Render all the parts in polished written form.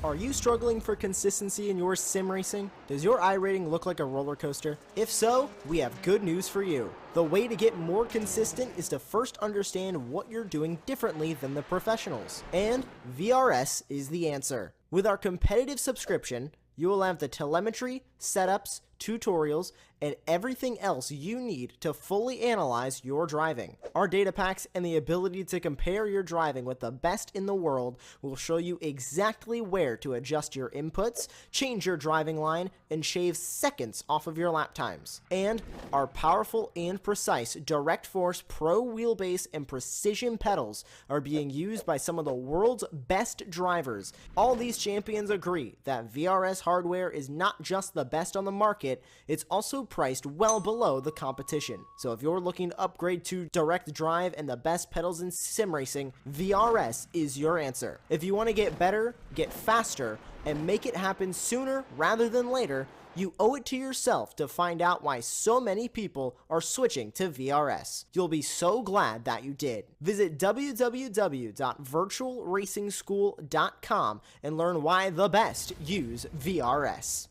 Are you struggling for consistency in your sim racing? Does your iRating look like a roller coaster? If so, we have good news for you. The way to get more consistent is to first understand what you're doing differently than the professionals. And VRS is the answer. With our competitive subscription, you will have the telemetry, setups, tutorials, and everything else you need to fully analyze your driving. Our data packs and the ability to compare your driving with the best in the world will show you exactly where to adjust your inputs, change your driving line, and shave seconds off of your lap times. And our powerful and precise Direct Force Pro wheelbase and precision pedals are being used by some of the world's best drivers. All these champions agree that VRS hardware is not just the best on the market, it's also priced well below the competition. So if you're looking to upgrade to direct drive and the best pedals in sim racing, VRS is your answer. If you want to get better, get faster, and make it happen sooner rather than later, you owe it to yourself to find out why so many people are switching to VRS. You'll be so glad that you did. Visit www.virtualracingschool.com and learn why the best use VRS.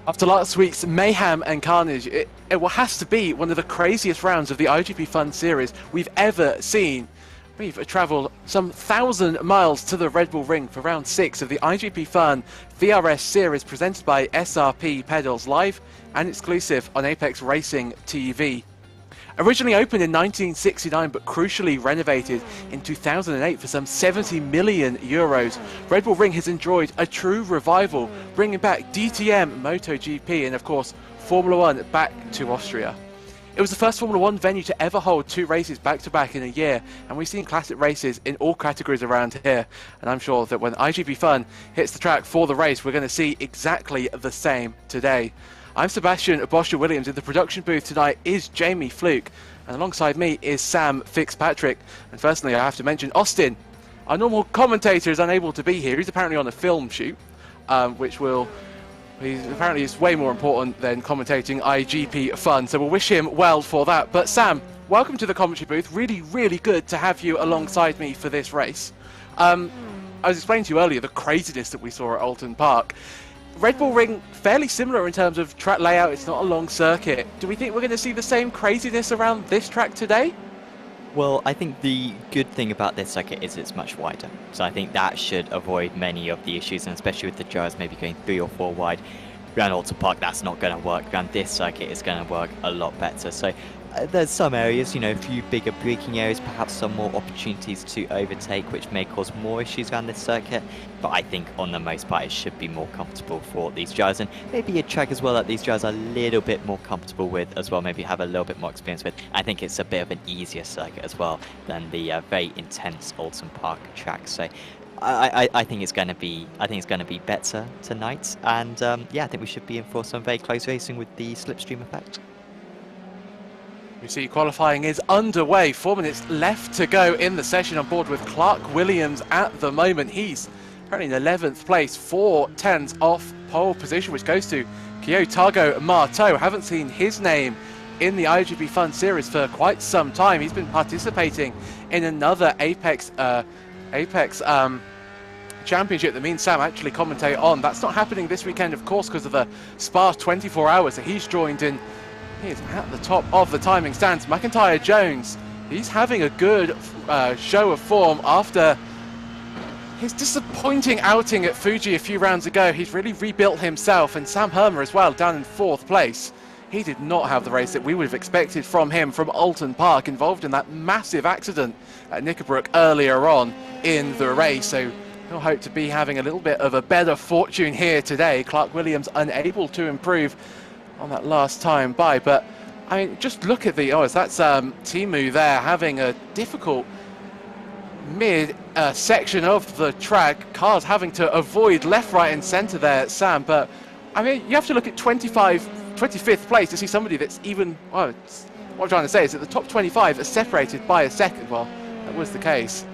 After last week's mayhem and carnage, it has to be one of the craziest rounds of the iGPFun series we've ever seen. We've travelled some 1,000 miles to the Red Bull Ring for round 6 of the iGPFun VRS series presented by SRP Pedals, live and exclusive on Apex Racing TV. Originally opened in 1969 but crucially renovated in 2008 for some 70 million euros, Red Bull Ring has enjoyed a true revival, bringing back DTM, MotoGP and of course Formula 1 back to Austria. It was the first Formula 1 venue to ever hold 2 races back-to-back in a year, and we've seen classic races in all categories around here, and I'm sure that when iGPFun hits the track for the race, we're going to see exactly the same today. I'm Sebastian Boscher-Williams. In the production booth tonight is Jamie Fluke, and alongside me is Sam Fitzpatrick. And firstly, I have to mention Austin, our normal commentator, is unable to be here. He's apparently on a film shoot, apparently it's way more important than commentating iGPFun, so we'll wish him well for that. But Sam, welcome to the commentary booth. Really, really good to have you alongside me for this race. I was explaining to you earlier the craziness that we saw at Alton Park. Red Bull Ring, fairly similar in terms of track layout. It's not a long circuit. Do we think we're going to see the same craziness around this track today? Well, I think the good thing about this circuit is it's much wider. So I think that should avoid many of the issues, and especially with the gyros maybe going 3 or 4 wide. Around Alton Park, that's not going to work. Around this circuit, it's going to work a lot better. So there's some areas, you know, a few bigger braking areas, perhaps some more opportunities to overtake, which may cause more issues around this circuit. But I think on the most part, it should be more comfortable for these gyros, and maybe a track as well that these gyros are a little bit more comfortable with as well, maybe have a little bit more experience with. I think it's a bit of an easier circuit as well than the very intense Alton Park track. So I think it's going to be better tonight, and yeah, I think we should be in for some very close racing with the slipstream effect. We see qualifying is underway. 4 minutes left to go in the session, on board with Clark Williams at the moment. He's currently in 11th place, 4 tenths off pole position, which goes to Kyotago Marteau. Haven't seen his name in the iGPFun series for quite some time. He's been participating in another Apex championship that me and Sam actually commentate on. That's not happening this weekend, of course, because of the sparse 24 hours that he's joined in. He's at the top of the timing stands. McIntyre Jones, he's having a good show of form after his disappointing outing at Fuji a few rounds ago. He's really rebuilt himself, and Sam Hermer as well, down in 4th place. he did not have the race that we would have expected from him from Alton Park, involved in that massive accident at Knickerbrook earlier on in the race. So he'll hope to be having a little bit of a better fortune here today. Clark Williams unable to improve on that last time by, but I mean, just look at the that's Timu there having a difficult mid section of the track. Cars having to avoid left, right and centre there, Sam, but I mean, you have to look at 25th place to see somebody that's even, well, what I'm trying to say is that the top 25 are separated by a second. Well, that was the case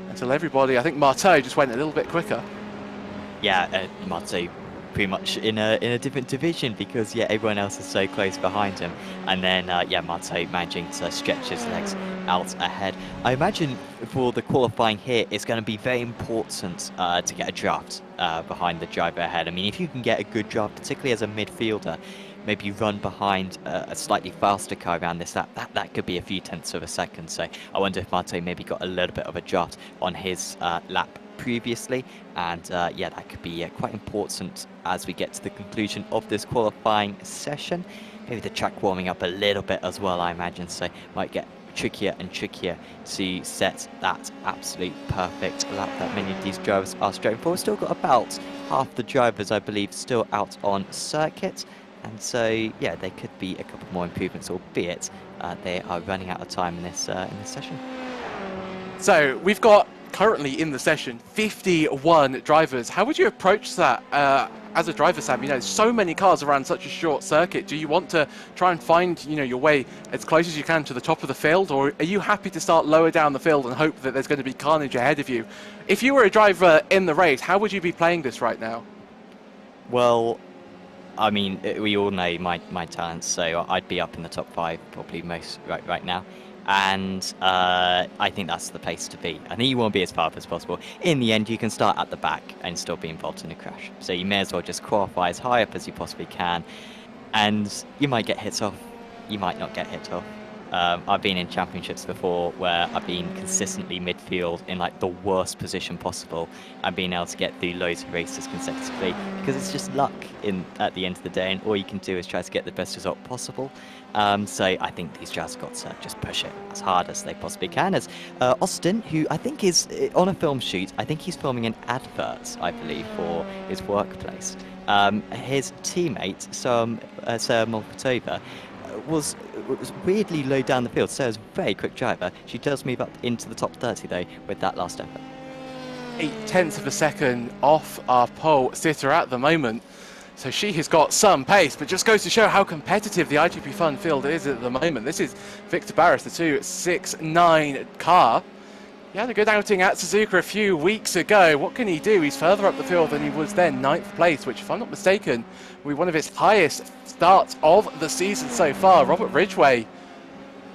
until everybody, I think Marteau just went a little bit quicker. Yeah, Marteau pretty much in a different division because, yeah, everyone else is so close behind him. And then, yeah, Marteau managing to stretch his legs out ahead. I imagine for the qualifying here, it's going to be very important to get a draft behind the driver ahead. I mean, if you can get a good draft, particularly as a midfielder, maybe run behind a slightly faster car around this lap, that could be a few tenths of a second. So I wonder if Marteau maybe got a little bit of a draft on his lap previously, and yeah, that could be quite important as we get to the conclusion of this qualifying session. Maybe the track warming up a little bit as well, I imagine, so might get trickier and trickier to set that absolute perfect lap that many of these drivers are striving for. We've still got about half the drivers, I believe, still out on circuit. And so, yeah, there could be a couple more improvements, albeit they are running out of time in this session. So we've got currently in the session 51 drivers. How would you approach that as a driver, Sam? You know, so many cars around such a short circuit. Do you want to try and find, you know, your way as close as you can to the top of the field, or are you happy to start lower down the field and hope that there's going to be carnage ahead of you? If you were a driver in the race, how would you be playing this right now? Well, I mean, we all know my talents, so I'd be up in the top 5 probably most right now. And I think that's the place to be. I think you want to be as far as possible. In the end, you can start at the back and still be involved in a crash. So you may as well just qualify as high up as you possibly can. And you might get hit off. You might not get hit off. I've been in championships before where I've been consistently midfield in like the worst position possible and being able to get through loads of races consecutively because it's just luck at the end of the day, and all you can do is try to get the best result possible. So I think these guys got to just push it as hard as they possibly can. As Austin, who I think is on a film shoot, I think he's filming an advert, I believe, for his workplace. His teammate, Sarah Molkatova, was weirdly low down the field. Sarah's a very quick driver. She does move up into the top 30 though with that last effort. 0.8 of a second off our pole sitter at the moment. So she has got some pace, but just goes to show how competitive the iGPFun field is at the moment. This is Victor Barris, the 269 car. He had a good outing at Suzuka a few weeks ago. What can he do? He's further up the field than he was then, 9th place, which, if I'm not mistaken, will be one of his highest starts of the season so far. Robert Ridgway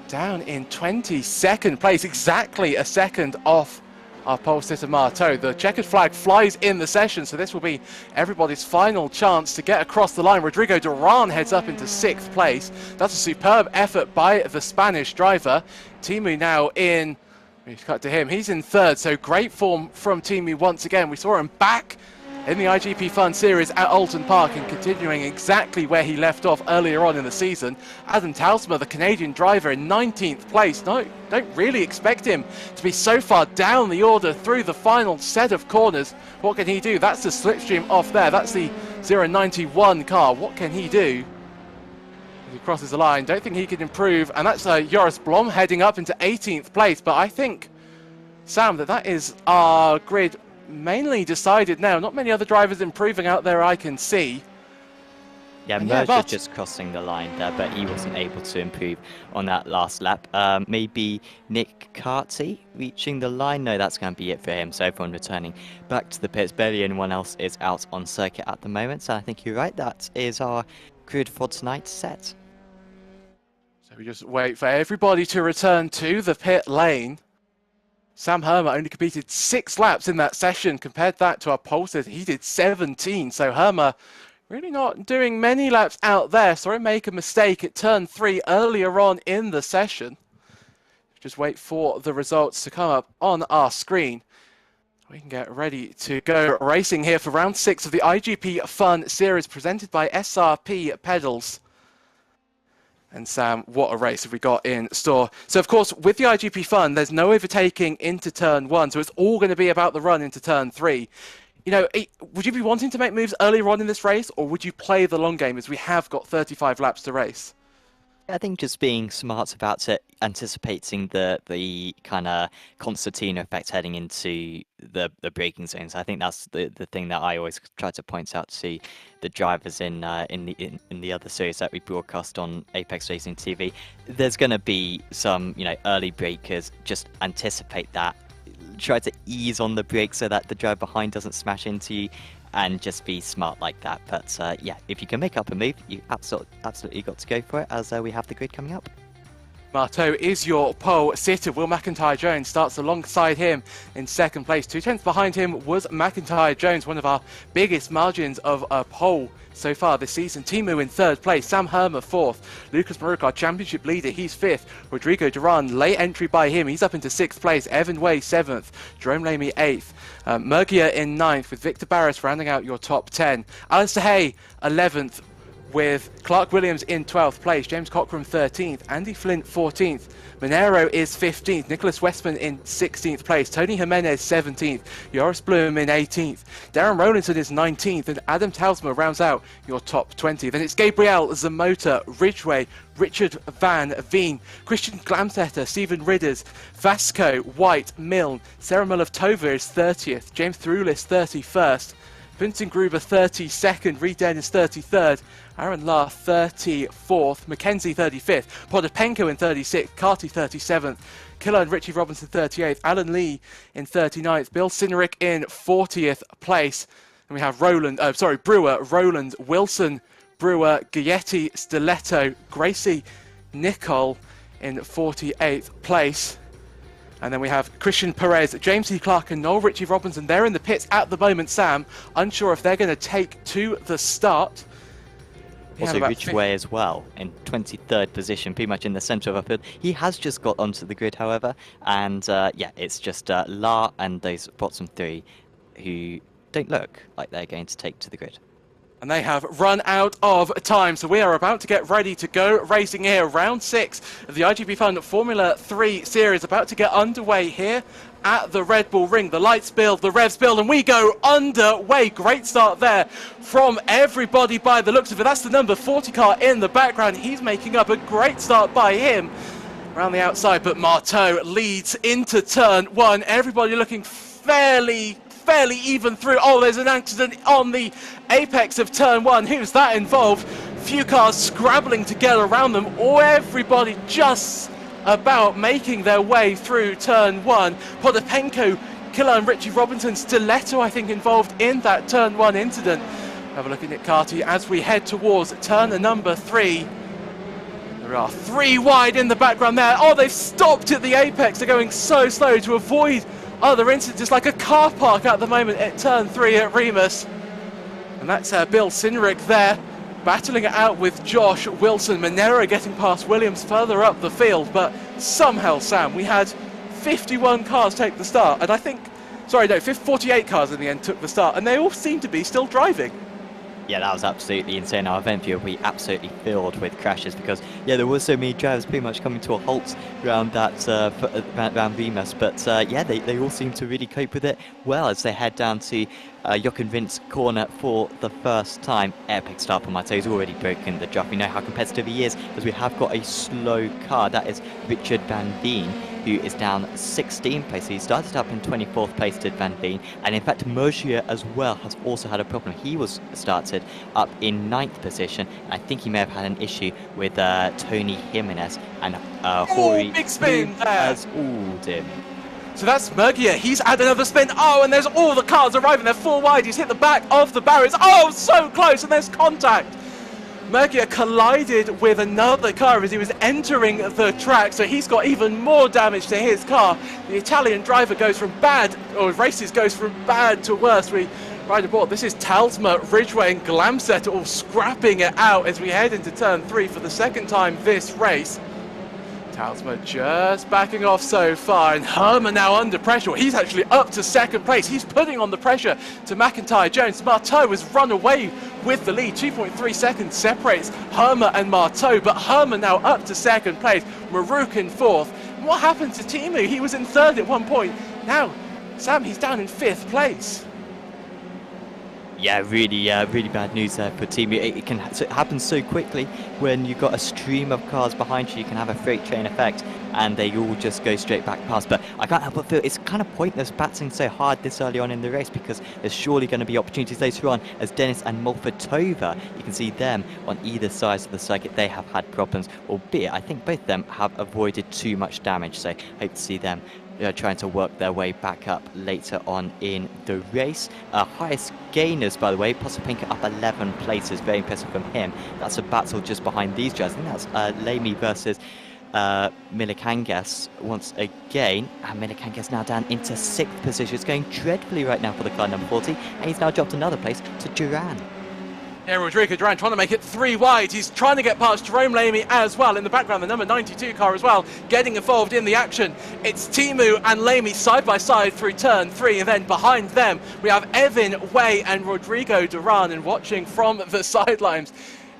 down in 22nd place, exactly a second off our pole sitter Marteau. The checkered flag flies in the session, so this will be everybody's final chance to get across the line. Rodrigo Duran heads up into 6th place. That's a superb effort by the Spanish driver. Timu now in... We've cut to him. He's in 3rd, so great form from Timu once again. We saw him back in the iGPFun series at Alton Park and continuing exactly where he left off earlier on in the season. Adam Talsma, the Canadian driver, in 19th place. No, don't really expect him to be so far down the order through the final set of corners. What can he do? That's the slipstream off there. That's the 091 car. What can he do? He crosses the line, don't think he can improve, and that's Joris Blom heading up into 18th place. But I think, Sam, that is our grid mainly decided now. Not many other drivers improving out there I can see. Yeah, Merger just crossing the line there, but he wasn't able to improve on that last lap. Maybe Nick Carty reaching the line. No, that's going to be it for him. So everyone returning back to the pits. Barely anyone else is out on circuit at the moment. So I think you're right. That is our grid for tonight set. So we just wait for everybody to return to the pit lane. Sam Hermer only completed 6 laps in that session. Compared that to our pole sitter, he did 17. So Hermer really not doing many laps out there. Sorry, make a mistake at turn 3 earlier on in the session. Just wait for the results to come up on our screen. We can get ready to go racing here for round 6 of the iGPFun series presented by SRP Pedals. And Sam, what a race have we got in store. So, of course, with the IGP Fun, there's no overtaking into turn 1, so it's all going to be about the run into turn 3. You know, would you be wanting to make moves earlier on in this race, or would you play the long game as we have got 35 laps to race? I think just being smart about it, anticipating the kind of concertina effect heading into the braking zones. I think that's the thing that I always try to point out to the drivers in the other series that we broadcast on Apex Racing TV. There's going to be some, you know, early breakers. Just anticipate that. Try to ease on the brake so that the driver behind doesn't smash into you. And just be smart like that. But yeah, if you can make up a move, you absolutely got to go for it, as we have the grid coming up. Marteau is your pole sitter. Will McIntyre-Jones starts alongside him in second place. 2 tenths behind him was McIntyre-Jones, one of our biggest margins of a pole so far this season. Timu in third place, Sam Hermer fourth, Lucas Maruk, our championship leader, he's fifth. Rodrigo Duran, late entry by him, he's up into sixth place. Evan Way seventh, Jerome Lamy eighth, Murgia in ninth, with Victor Barris rounding out your top 10. Alistair Hay 11th, with Clark Williams in 12th place, James Cockram 13th, Andy Flint 14th, Monero is 15th, Nicholas Westman in 16th place, Tony Jimenez 17th, Joris Bloom in 18th, Darren Rowlandson is 19th, and Adam Talsma rounds out your top 20. Then it's Gabriel Zamota, Ridgway, Richard Van Veen, Christian Glamsetter, Stephen Ridders, Vasco, White, Milne, Sarah Mullov-Tova is 30th, James Thrulis 31st, Vincent Gruber 32nd, Reed Dennis 33rd, Aaron Lahr 34th, Mackenzie 35th, Podopenko in 36th, Carty 37th, Killer and Richie Robinson 38th, Alan Lee in 39th, Bill Sinerick in 40th place. And we have Brewer, Roland, Wilson, Brewer, Gaetti, Stiletto, Gracie, Nicole in 48th place. And then we have Christian Perez, James E. Clark and Noel Richie Robinson. They're in the pits at the moment, Sam. Unsure if they're going to take to the start. Also Ridgway as well, in 23rd position, pretty much in the centre of our field. He has just got onto the grid, however. And yeah, it's just La and those bottom three who don't look like they're going to take to the grid. And they have run out of time, so we are about to get ready to go racing here. Round 6 of the iGP Fun Formula 3 series about to get underway here at the Red Bull Ring. The lights build, the revs build, and we go underway. Great start there from everybody by the looks of it. That's the number 40 car in the background. He's making up a great start by him around the outside, but Marteau leads into turn 1. Everybody looking fairly even through. Oh, there's an accident on the apex of turn 1. Who's that involved? Few cars scrabbling together around them, or everybody just about making their way through turn 1. Podopenko, Killer and Richie Robinson, Stiletto I think involved in that turn 1 incident. Have a look at Nick Carty as we head towards turn number 3. There are 3 wide in the background there. Oh, they've stopped at the apex. They're going so slow to avoid other incidents, like a car park at the moment at turn 3 at Remus. And that's Bill Sinerick there, battling it out with Josh Wilson. Monero getting past Williams further up the field, but somehow, Sam, we had 51 cars take the start, and I think, 48 cars in the end took the start, and they all seem to be still driving. Yeah, that was absolutely insane. Our event view will be absolutely filled with crashes because, yeah, there were so many drivers pretty much coming to a halt around that around Remus. But yeah, they all seem to really cope with it well as they head down to Jochen Rindt corner for the first time. Epic start for Marteau. He's already broken the draft. We know how competitive he is as we have got a slow car. That is Richard Van Veen, who is down 16th place. He started up in 24th place, did Van Veen. And in fact, Mercier as well has also had a problem. He was started up in 9th position. I think he may have had an issue with Tony Jimenez and Hori. Big spin there. Has alled him. So that's Murgia. He's had another spin. Oh, and there's all the cars arriving. They're 4 wide. He's hit the back of the barriers. Oh, so close. And there's contact. Murgia collided with another car as he was entering the track, so he's got even more damage to his car. The Italian driver goes from bad to worse. We ride aboard. This is Talsma, Ridgway and Glamset all scrapping it out as we head into turn 3 for the second time this race. Talsma just backing off so far, and Herman now under pressure. He's actually up to second place. He's putting on the pressure to McIntyre-Jones. Marteau has run away with the lead. 2.3 seconds separates Herma and Marteau, but Herma now up to second place, Maruk in fourth. And what happened to Timu? He was in third at one point. Now, Sam, he's down in fifth place. Yeah, really bad news there for Timu. It can happen so quickly when you've got a stream of cars behind you. You can have a freight train effect, and they all just go straight back past. But I can't help but feel it's kind of pointless battling so hard this early on in the race, because there's surely going to be opportunities later on, as Dennis and Molfatova, you can see them on either side of the circuit. They have had problems, albeit I think both of them have avoided too much damage. So hope to see them trying to work their way back up later on in the race. Highest gainers, by the way, Posopenko up 11 places, very impressive from him. That's a battle just behind these guys. I think that's Lamy versus Milikangas once again, and Milikangas now down into 6th position. It's going dreadfully right now for the car number 40, and he's now dropped another place to Duran. Yeah, Rodrigo Duran trying to make it 3 wide. He's trying to get past Jerome Lamy as well. In the background, the number 92 car as well, getting involved in the action. It's Timu and Lamy side by side through turn 3, and then behind them we have Evan Way and Rodrigo Duran. And watching from the sidelines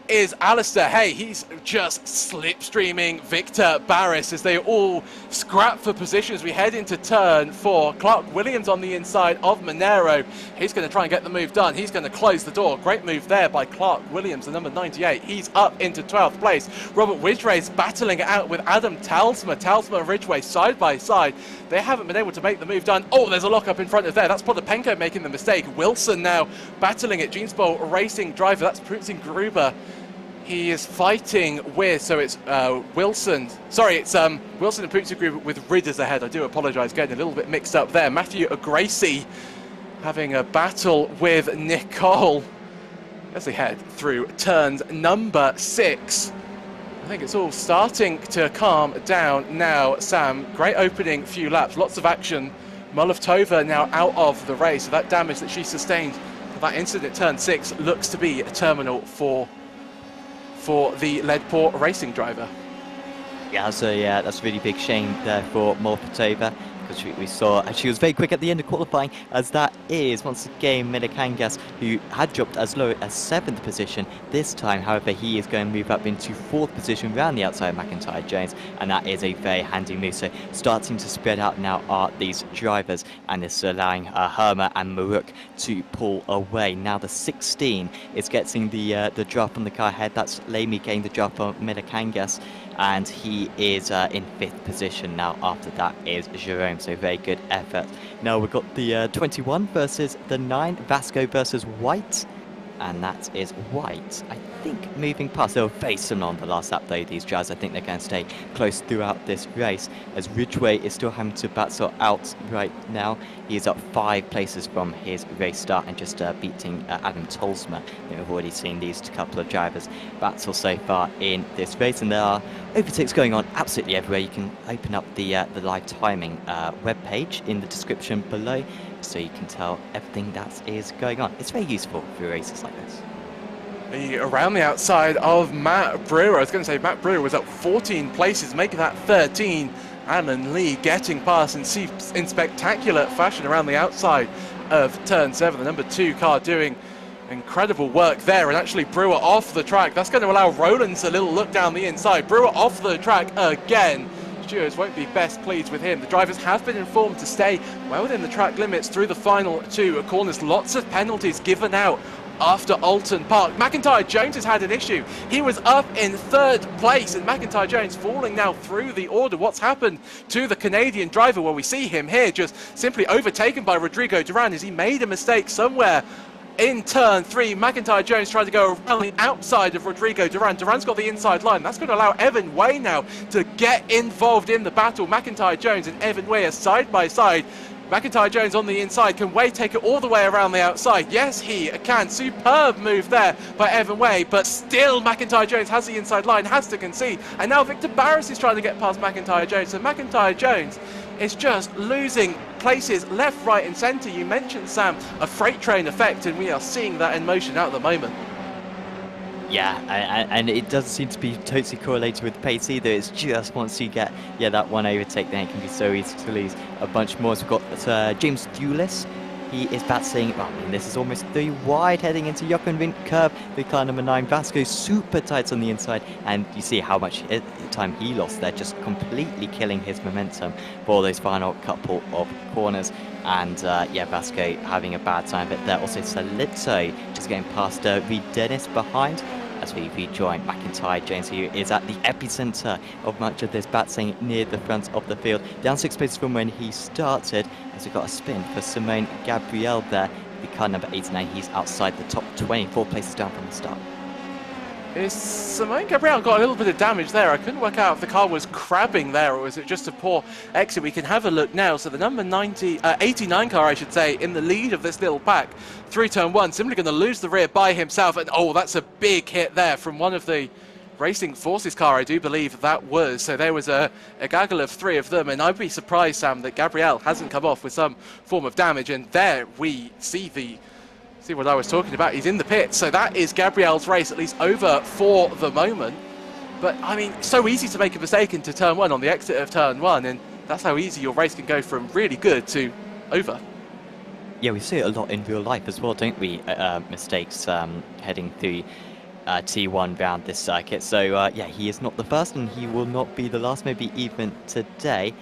is Alistair. Hey, he's just slipstreaming Victor Barris as they all scrap for position as we head into turn 4. Clark Williams on the inside of Monero. He's going to try and get the move done. He's going to close the door. Great move there by Clark Williams, the number 98. He's up into 12th place. Robert Ridgway's battling it out with Adam Talsma. Talsma and Ridgway side by side. They haven't been able to make the move done. Oh, there's a lock-up in front of there. That's Podopenko making the mistake. Wilson now battling it. Jeansbowl racing driver. That's Prutzen Gruber. He is fighting with, so it's Wilson. Sorry, it's Wilson and Prutzen Gruber with Ridders ahead. I do apologise, getting a little bit mixed up there. Matthew Gracie having a battle with Nicole as they head through turns number 6. I think it's all starting to calm down now, Sam. Great opening few laps, lots of action. Molotova now out of the race. So that damage that she sustained for that incident at turn 6 looks to be a terminal for the Leadport racing driver. Yeah, so that's a really big shame there for Molotova, because we saw, and she was very quick at the end of qualifying, as that is once again Milikangas, who had dropped as low as 7th position. This time, however, he is going to move up into 4th position around the outside of McIntyre Jones, and that is a very handy move. So starting to spread out now are these drivers, and it's allowing Herma and Maruk to pull away. Now the 16 is getting the draft from the car ahead. That's Lamy getting the draft from Milikangas, and he is in 5th position now. After that is Jerome, so very good effort. Now we've got the 21 versus the 9, Vasco versus White, and that is White, I think, moving past. They were very similar on the last lap though, these guys. I think they're going to stay close throughout this race, as Ridgway is still having to battle out right now. He is up 5 places from his race start, and just beating Adam Tolsma. We've already seen these couple of drivers battle so far in this race, and there are overtakes going on absolutely everywhere. You can open up the live timing webpage in the description below, so you can tell everything that is going on. It's very useful for races like this. Around the outside of Matt Brewer. I was going to say Matt Brewer was up 14 places, making that 13. Alan Lee getting past in spectacular fashion around the outside of turn 7. The number 2 car doing incredible work there, and actually Brewer off the track. That's going to allow Rollins a little look down the inside. Brewer off the track again. Stewards won't be best pleased with him. The drivers have been informed to stay well within the track limits through the final 2 corners. Lots of penalties given out after Alton Park. McIntyre Jones has had an issue. He was up in 3rd place, and McIntyre Jones falling now through the order. What's happened to the Canadian driver? Well, we see him here just simply overtaken by Rodrigo Duran as he made a mistake somewhere in turn 3. McIntyre Jones trying to go around the outside of Rodrigo Duran. Duran's got the inside line. That's going to allow Evan Way now to get involved in the battle. McIntyre Jones and Evan Way are side by side. McIntyre Jones on the inside. Can Way take it all the way around the outside? Yes, he can. Superb move there by Evan Way, but still McIntyre Jones has the inside line, has to concede. And now Victor Barris is trying to get past McIntyre Jones. So McIntyre Jones is just losing places left, right and centre. You mentioned, Sam, a freight train effect, and we are seeing that in motion at the moment. Yeah, and it doesn't seem to be totally correlated with pace either. It's just once you get that one overtake, then it can be so easy to lose a bunch more. So we've got James Thulis, he is battling. I mean, this is almost 3 wide heading into Jochen curve. The car number 9, Vasco, super tight on the inside. And you see how much time he lost there, just completely killing his momentum for those final couple of corners. And yeah, Vasco having a bad time, but there also Salito just getting past Reed Dennis behind. As we rejoin McIntyre Jones, who is at the epicenter of much of this battling near the front of the field. Down 6 places from when he started, as we got a spin for Simone Gabriel there. The car number 89, he's outside the top 20, 4 places down from the start. Is Simone Gabriel got a little bit of damage there? I couldn't work out if the car was crabbing there or was it just a poor exit. We can have a look now. So the number 89 car, I should say, in the lead of this little pack through turn 1, simply going to lose the rear by himself. And oh, that's a big hit there from one of the Racing Forces car, I do believe that was. So there was a gaggle of 3 of them, and I'd be surprised, Sam, that Gabriel hasn't come off with some form of damage. And there we see what I was talking about. He's in the pit, so that is Gabriel's race at least over for the moment. But I mean, so easy to make a mistake into turn 1 on the exit of turn 1, and that's how easy your race can go from really good to over. Yeah, we see it a lot in real life as well, don't we? Mistakes heading through T1 round this circuit. So yeah, he is not the first, and he will not be the last, maybe even today,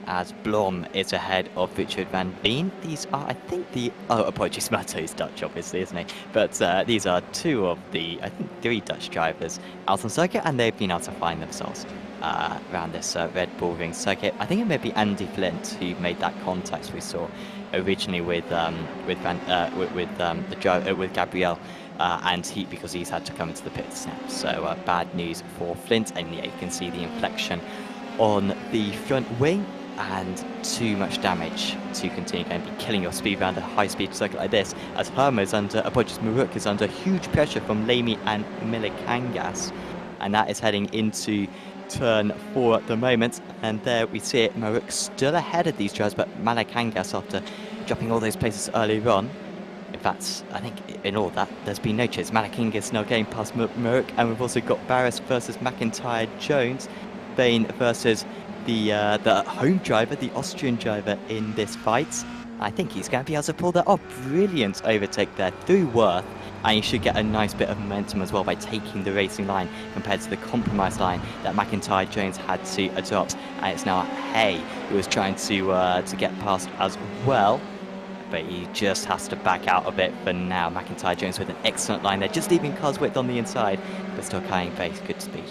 as Blom is ahead of Richard van Veen. These are, I think, apologies, Matto's Dutch, obviously, isn't he? But these are 2 of the, I think, 3 Dutch drivers out on circuit, and they've been able to find themselves around this Red Bull Ring circuit. I think it may be Andy Flint who made that contact we saw originally with Gabriel. And because he's had to come into the pits now. So bad news for Flint, and yeah, you can see the inflection on the front wing, and too much damage to continue going to be killing your speed around a high-speed circuit like this, as Maruk is under huge pressure from Lamy and Milikangas, and that is heading into turn 4 at the moment. And there we see it, Maruk still ahead of these drivers, but Milikangas, after dropping all those places earlier on, in fact, I think in all that, there's been no chase. Malakingas now getting past Maruk, and we've also got Barris versus McIntyre Jones, Bain versus the home driver, the Austrian driver in this fight. I think he's going to be able to pull that off. Brilliant overtake there through Worth, and you should get a nice bit of momentum as well by taking the racing line compared to the compromise line that McIntyre Jones had to adopt. And it's now Hay who is trying to get past as well, but he just has to back out a bit for now. McIntyre Jones with an excellent line there, just leaving cars width on the inside, but still carrying very good speed.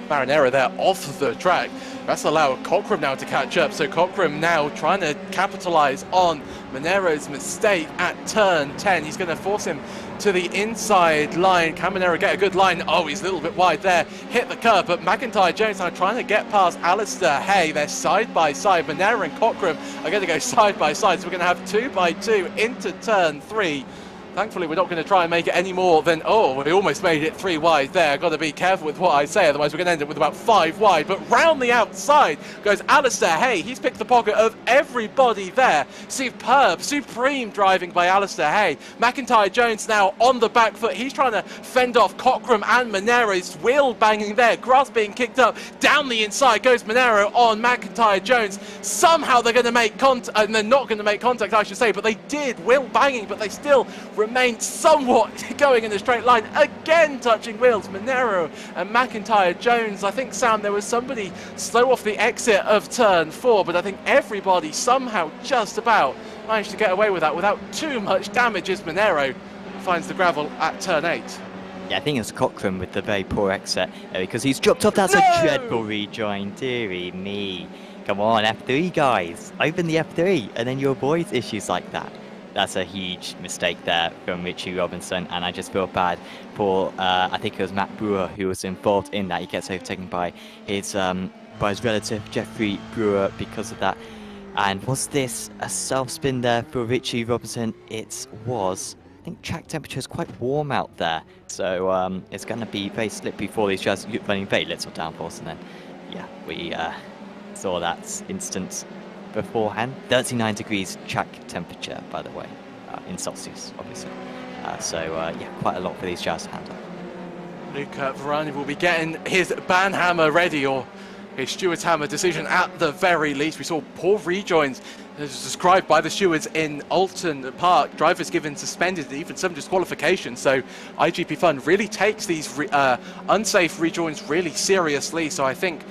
Marinero there off the track. That's allowed Cockram now to catch up. So Cockram now trying to capitalise on Manero's mistake at turn 10. He's going to force him to the inside line. Can Manero get a good line? Oh, he's a little bit wide there. Hit the curb, but McIntyre Jones now trying to get past Alistair Hay. They're side by side. Manero and Cockram are going to go side by side. So we're going to have 2 by 2 into turn 3. Thankfully, we're not going to try and make it any more than, oh, we almost made it 3 wide there. I've got to be careful with what I say, otherwise we're going to end up with about 5 wide. But round the outside goes Alistair Hay. He's picked the pocket of everybody there. Superb, supreme driving by Alistair Hay. McIntyre Jones now on the back foot. He's trying to fend off Cockram and Manero's wheel banging there. Grass being kicked up. Down the inside goes Manero on McIntyre Jones. Somehow they're going to make contact, and they're not going to make contact, I should say, but they did. Wheel banging, but they still remained somewhat going in a straight line, again touching wheels. Manero and McIntyre Jones. I think, Sam, there was somebody slow off the exit of turn 4, but I think everybody somehow just about managed to get away with that without too much damage as Manero finds the gravel at turn 8. Yeah, I think it's Cockram with the very poor exit because he's dropped off. That's a dreadful rejoin, dearie me. Come on, F3 guys, open the F3 and then you avoid issues like that. That's a huge mistake there from Richie Robinson, and I just feel bad for, I think it was Matt Brewer who was involved in that. He gets overtaken by his relative, Jeffrey Brewer, because of that. And was this a self-spin there for Richie Robinson? It was. I think track temperature is quite warm out there, so it's going to be very slippery for these drivers, running very little downforce, and then, yeah, we saw that instant beforehand. 39 degrees track temperature, by the way, in Celsius, obviously. Yeah, quite a lot for these drivers to handle. Luca Varani will be getting his banhammer ready, or A steward's hammer decision at the very least. We saw poor rejoins as described by the stewards in Alton Park. Drivers given suspended, even some disqualification. So iGPFun really takes these unsafe rejoins really seriously. So I think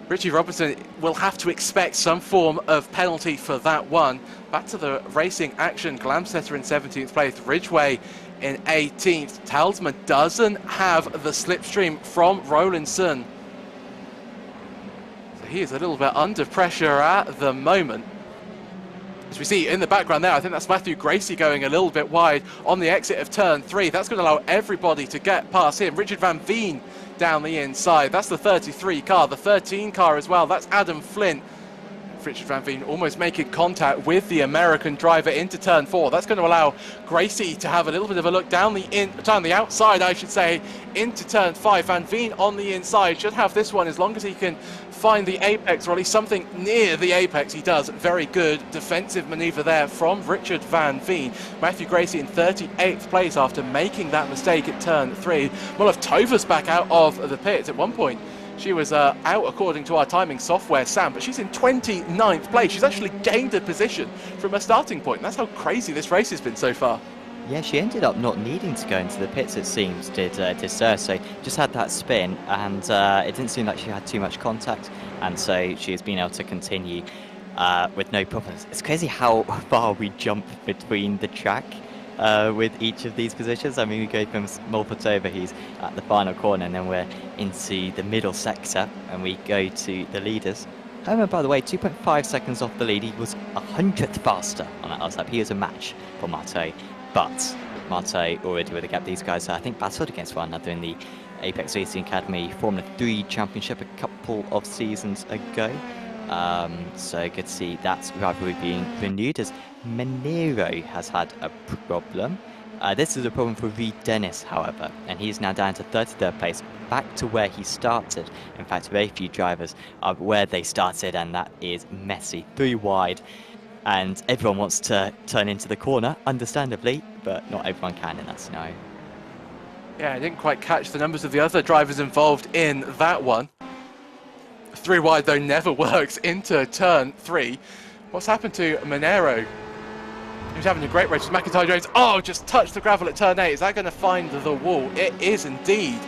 Richie Robinson will have to expect some form of penalty for that one. Back to the racing action. Glamsetter in 17th place, Ridgeway in 18th. Talisman doesn't have the slipstream from Rowlandson. So he is a little bit under pressure at the moment. As we see in the background there, I think that's Matthew Gracie going a little bit wide on the exit of turn 3. That's going to allow everybody to get past him. Richard Van Veen down the inside. That's the 33 car, the 13 car as well. That's Adam Flint. Richard Van Veen almost making contact with the American driver into turn 4. That's going to allow Gracie to have a little bit of a look down the outside, I should say, into turn 5. Van Veen on the inside should have this one as long as he can find the apex, or at least something near the apex. He does. Very good defensive maneuver there from Richard Van Veen. Matthew Gracie in 38th place after making that mistake at turn 3. Molotov back out of the pits at one point. She was out according to our timing software, Sam, but she's in 29th place. She's actually gained a position from a starting point. That's how crazy this race has been so far. Yeah, she ended up not needing to go into the pits, it seems, did Cersei. Just had that spin, and it didn't seem like she had too much contact, and so she has been able to continue with no problems. It's crazy how far we jump between the track with each of these positions. I mean, we go from Molotov, he's at the final corner, and then we're into the middle sector, and we go to the leaders. Homer, by the way, 2.5 seconds off the lead. He was 100th faster on that last lap. He is a match for Mate, but Mate already with a gap. These guys, I think, battled against one another in the Apex Racing Academy Formula 3 Championship a couple of seasons ago. So good to see that rivalry being renewed, as Monero has had a problem. This is a problem for Reed Dennis, however, and he's now down to 33rd place, back to where he started. In fact, very few drivers are where they started, and that is messy. 3 wide, and everyone wants to turn into the corner, understandably, but not everyone can in that scenario. Yeah, I didn't quite catch the numbers of the other drivers involved in that one. 3 wide, though, never works into turn 3. What's happened to Monero? He's having a great race with McIntyre Jones. Oh, just touched the gravel at turn 8. Is that going to find the wall? It is indeed.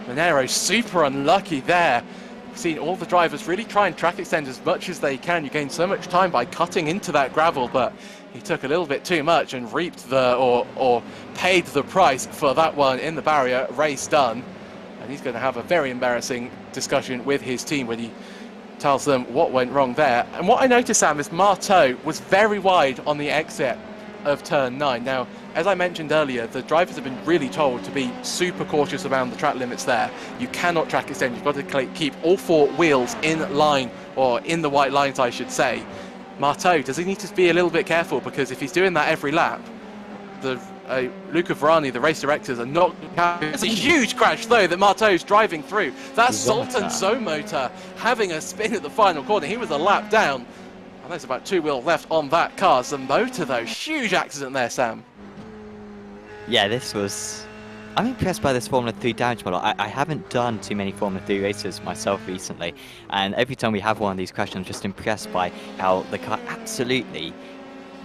Monero super unlucky there. We've seen all the drivers really try and track extend as much as they can. You gain so much time by cutting into that gravel, but he took a little bit too much and reaped the, or paid the price for that one in the barrier. Race done. And he's going to have a very embarrassing discussion with his team when he tells them what went wrong there. And what I noticed, Sam, is Marteau was very wide on the exit of turn 9. Now, as I mentioned earlier, the drivers have been really told to be super cautious around the track limits there. You cannot track extend. You've got to keep all 4 wheels in line, or in the white lines, I should say. Marteau, does he need to be a little bit careful? Because if he's doing that every lap, Luca Varani, the race directors, are not. It's a huge crash, though, that Marteau's driving through. That's Sultan Zomotor having a spin at the final corner. He was a lap down. And there's about 2 wheels left on that car. Zomotor, though, huge accident there, Sam. Yeah, this was... I'm impressed by this Formula 3 damage model. I haven't done too many Formula 3 races myself recently, and every time we have one of these crashes, I'm just impressed by how the car absolutely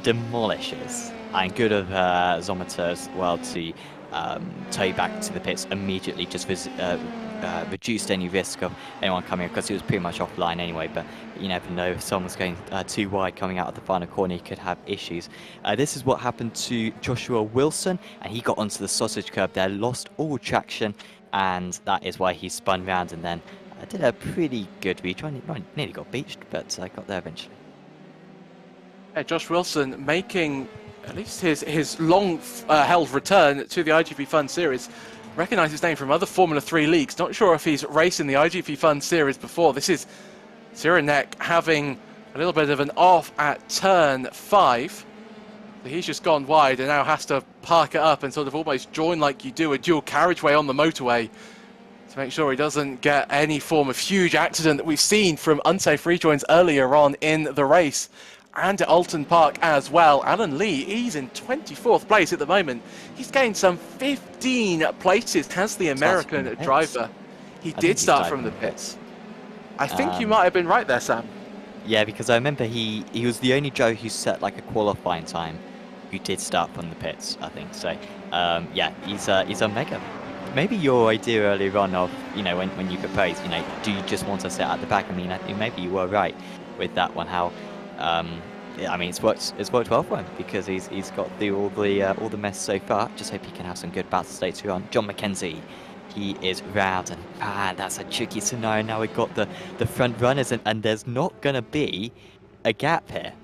demolishes. And good of Zomotor as well to tow back to the pits immediately, just reduced any risk of anyone coming, because he was pretty much offline anyway. But you never know, if someone's going too wide coming out of the final corner, he could have issues. This is what happened to Joshua Wilson, and he got onto the sausage curb there, lost all traction, and that is why he spun round and then did a pretty good retry. Nearly got beached, but got there eventually. Yeah, Josh Wilson making at least his long held return to the iGPFun series. Recognise his name from other Formula 3 leagues. Not sure if he's raced in the iGPFun series before. This is Cyranek having a little bit of an off at turn 5. So he's just gone wide and now has to park it up and sort of almost join like you do a dual carriageway on the motorway to make sure he doesn't get any form of huge accident that we've seen from unsafe rejoins earlier on in the race. And at Alton Park as well. Alan Lee, he's in 24th place at the moment. He's gained some 15 places as the American driver. He did start from the pits. I think you might have been right there, Sam. Yeah, because I remember he was the only driver who set like a qualifying time who did start from the pits, I think. So, yeah, he's a mega. Maybe your idea earlier on of, you know, when you proposed, you know, do you just want to sit at the back? I mean, I think maybe you were right with that one. How, I mean, it's worked well for him because he's got through all the mess so far. Just hope he can have some good battles later on. John McKenzie, he is round, and that's a tricky scenario. Now we've got the front runners, and there's not gonna be a gap here.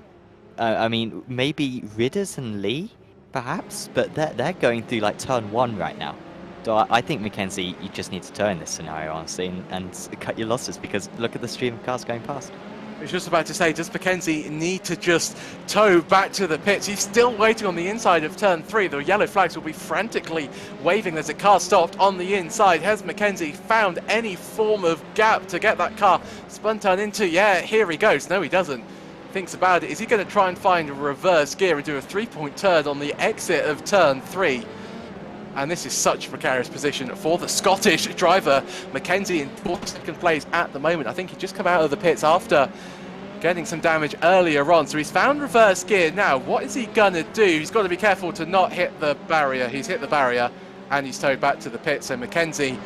I mean, maybe Ridders and Lee, perhaps, but they're going through like turn 1 right now. So I think McKenzie, you just need to turn this scenario, honestly, and cut your losses, because look at the stream of cars going past. I was just about to say, does McKenzie need to just tow back to the pits? He's still waiting on the inside of turn 3. The yellow flags will be frantically waving. There's a car stopped on the inside. Has McKenzie found any form of gap to get that car spun turn into? Yeah, here he goes. No, he doesn't. Thinks about it. Is he going to try and find a reverse gear and do a 3-point turn on the exit of turn 3? And this is such a precarious position for the Scottish driver. McKenzie in 42nd place at the moment. I think he just come out of the pits after getting some damage earlier on. So he's found reverse gear. Now, what is he going to do? He's got to be careful to not hit the barrier. He's hit the barrier and he's towed back to the pits. So McKenzie,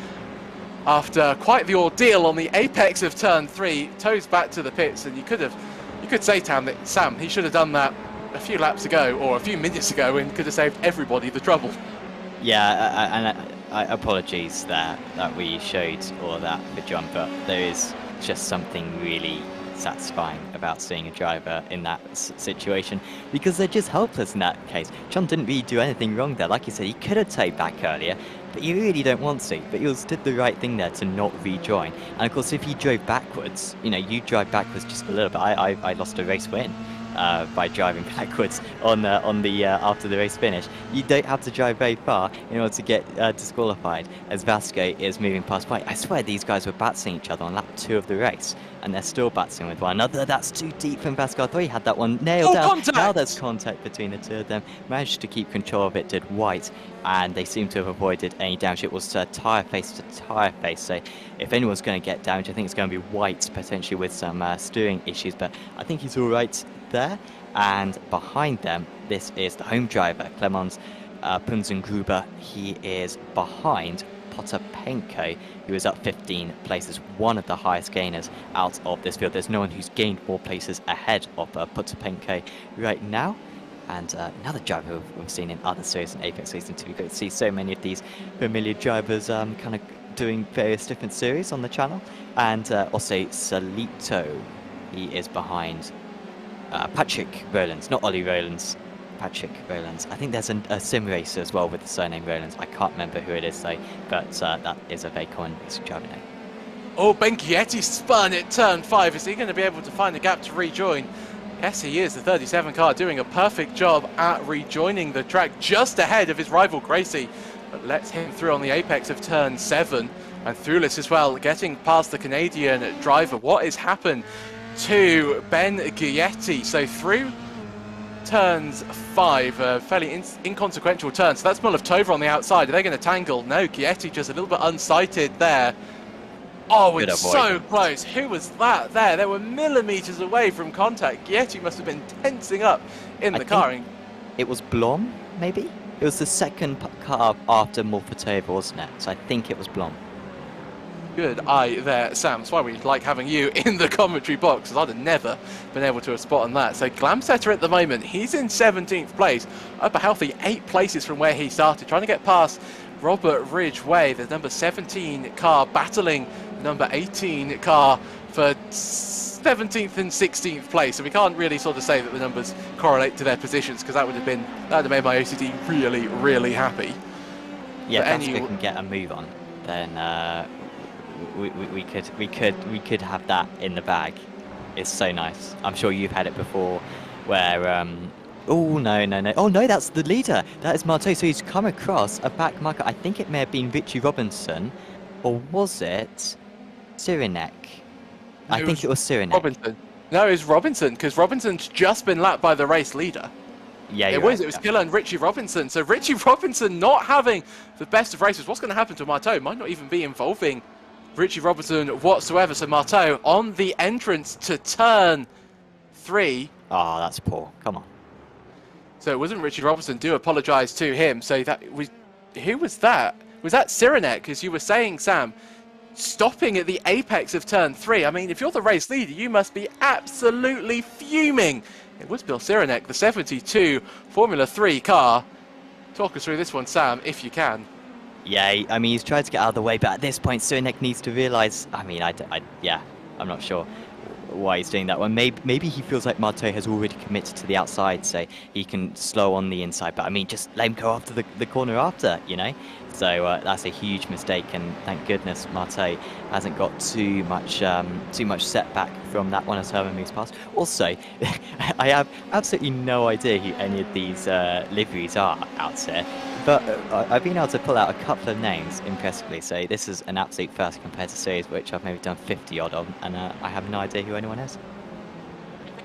after quite the ordeal on the apex of turn 3, tows back to the pits. And you could say, Sam, he should have done that a few laps ago or a few minutes ago and could have saved everybody the trouble. Yeah, I apologies that we showed all of that for John, but there is just something really satisfying about seeing a driver in that situation, because they're just helpless in that case. John didn't really do anything wrong there. Like you said, he could have towed back earlier, but you really don't want to. But you did the right thing there to not rejoin. And of course, if you drove backwards, you know, you drive backwards just a little bit. I lost a race win by driving backwards on the after the race finish. You don't have to drive very far in order to get disqualified, as Vasco is moving past White. I swear these guys were battling each other on lap 2 of the race, and they're still battling with one another. That's too deep from Vasco. I thought he had that one nailed down. Contact! Now there's contact between the two of them. Managed to keep control of it, did White, and they seem to have avoided any damage. It was tyre face to tyre face, so if anyone's going to get damage, I think it's going to be White, potentially with some steering issues, but I think he's all right there. And behind them, this is the home driver, Clemens Punzengruber. He is behind Potapenko, who is up 15 places, one of the highest gainers out of this field. There's no one who's gained more places ahead of Potapenko right now. And another driver we've seen in other series in Apex Season 2. We get to see so many of these familiar drivers kind of doing various different series on the channel. And also Salito, he is behind Patrick Rowlands, not Ollie Rowlands, Patrick Rowlands. I think there's a sim racer as well with the surname Rowlands. I can't remember who it is though, but that is a very common racing driver name. Oh, Ben Chieti spun at turn 5. Is he going to be able to find a gap to rejoin? Yes, he is. The 37 car doing a perfect job at rejoining the track just ahead of his rival Gracie, but lets him through on the apex of turn 7. And Throughlis as well, getting past the Canadian driver. What has happened to Ben Chieti? So through turns 5, fairly inconsequential turn. So that's Mullov-Tova on the outside. Are they going to tangle? No, Chieti just a little bit unsighted there. Oh, it's so close. Who was that there? They were millimetres away from contact. Chieti must have been tensing up in the car. It was Blom, maybe? It was the second car after Mullov-Tova, wasn't it? So I think it was Blom. Good eye there, Sam. That's why we like having you in the commentary box, because I'd have never been able to have spot on that. So Glamsetter at the moment, he's in 17th place, up a healthy 8 places from where he started, trying to get past Robert Ridgway, the number 17 car, battling the number 18 car for 17th and 16th place. So we can't really sort of say that the numbers correlate to their positions, because that would have made my OCD really, really happy. Yeah, if Vasco can get a move on, then we could have that in the bag. It's so nice. I'm sure you've had it before where oh no, oh no, that's the leader, that is Marteau. So he's come across a back marker. I think it may have been Richie Robinson, or was it Cyrinek? I think it was Cyrinek. Robinson. No, it was Robinson, because Robinson's just been lapped by the race leader. Yeah, it was Killer and Richie Robinson. So Richie Robinson not having the best of races. What's going to happen to Marteau? Might not even be involving Richie Robertson whatsoever. So Marteau on the entrance to turn 3. Oh, that's poor. Come on. So it wasn't Richie Robertson. Do apologise to him. So that was, who was that? Was that Cyrenek, as you were saying, Sam? Stopping at the apex of turn 3. I mean, if you're the race leader, you must be absolutely fuming. It was Bill Cyrenek, the 72 Formula 3 car. Talk us through this one, Sam, if you can. Yeah, I mean, he's tried to get out of the way, but at this point, Cyrenek needs to realise. I mean, yeah, I'm not sure why he's doing that one. Maybe he feels like Marteau has already committed to the outside, so he can slow on the inside. But I mean, just let him go after the corner after, you know. So that's a huge mistake, and thank goodness Marteau hasn't got too much setback from that one as Herman moves past. Also, I have absolutely no idea who any of these liveries are out here, but I've been able to pull out a couple of names impressively. So this is an absolute first compared to series which I've maybe done 50 odd on, and I have no idea who anyone is.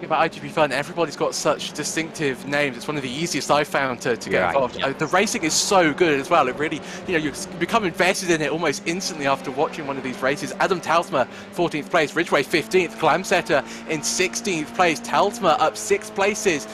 About iGPFun, everybody's got such distinctive names. It's one of the easiest I've found to get involved. Yeah. The racing is so good as well. It really, you know, you become invested in it almost instantly after watching one of these races. Adam Talsma, 14th place. Ridgway, 15th. Glamsetter in 16th place. Talsma up 6 places.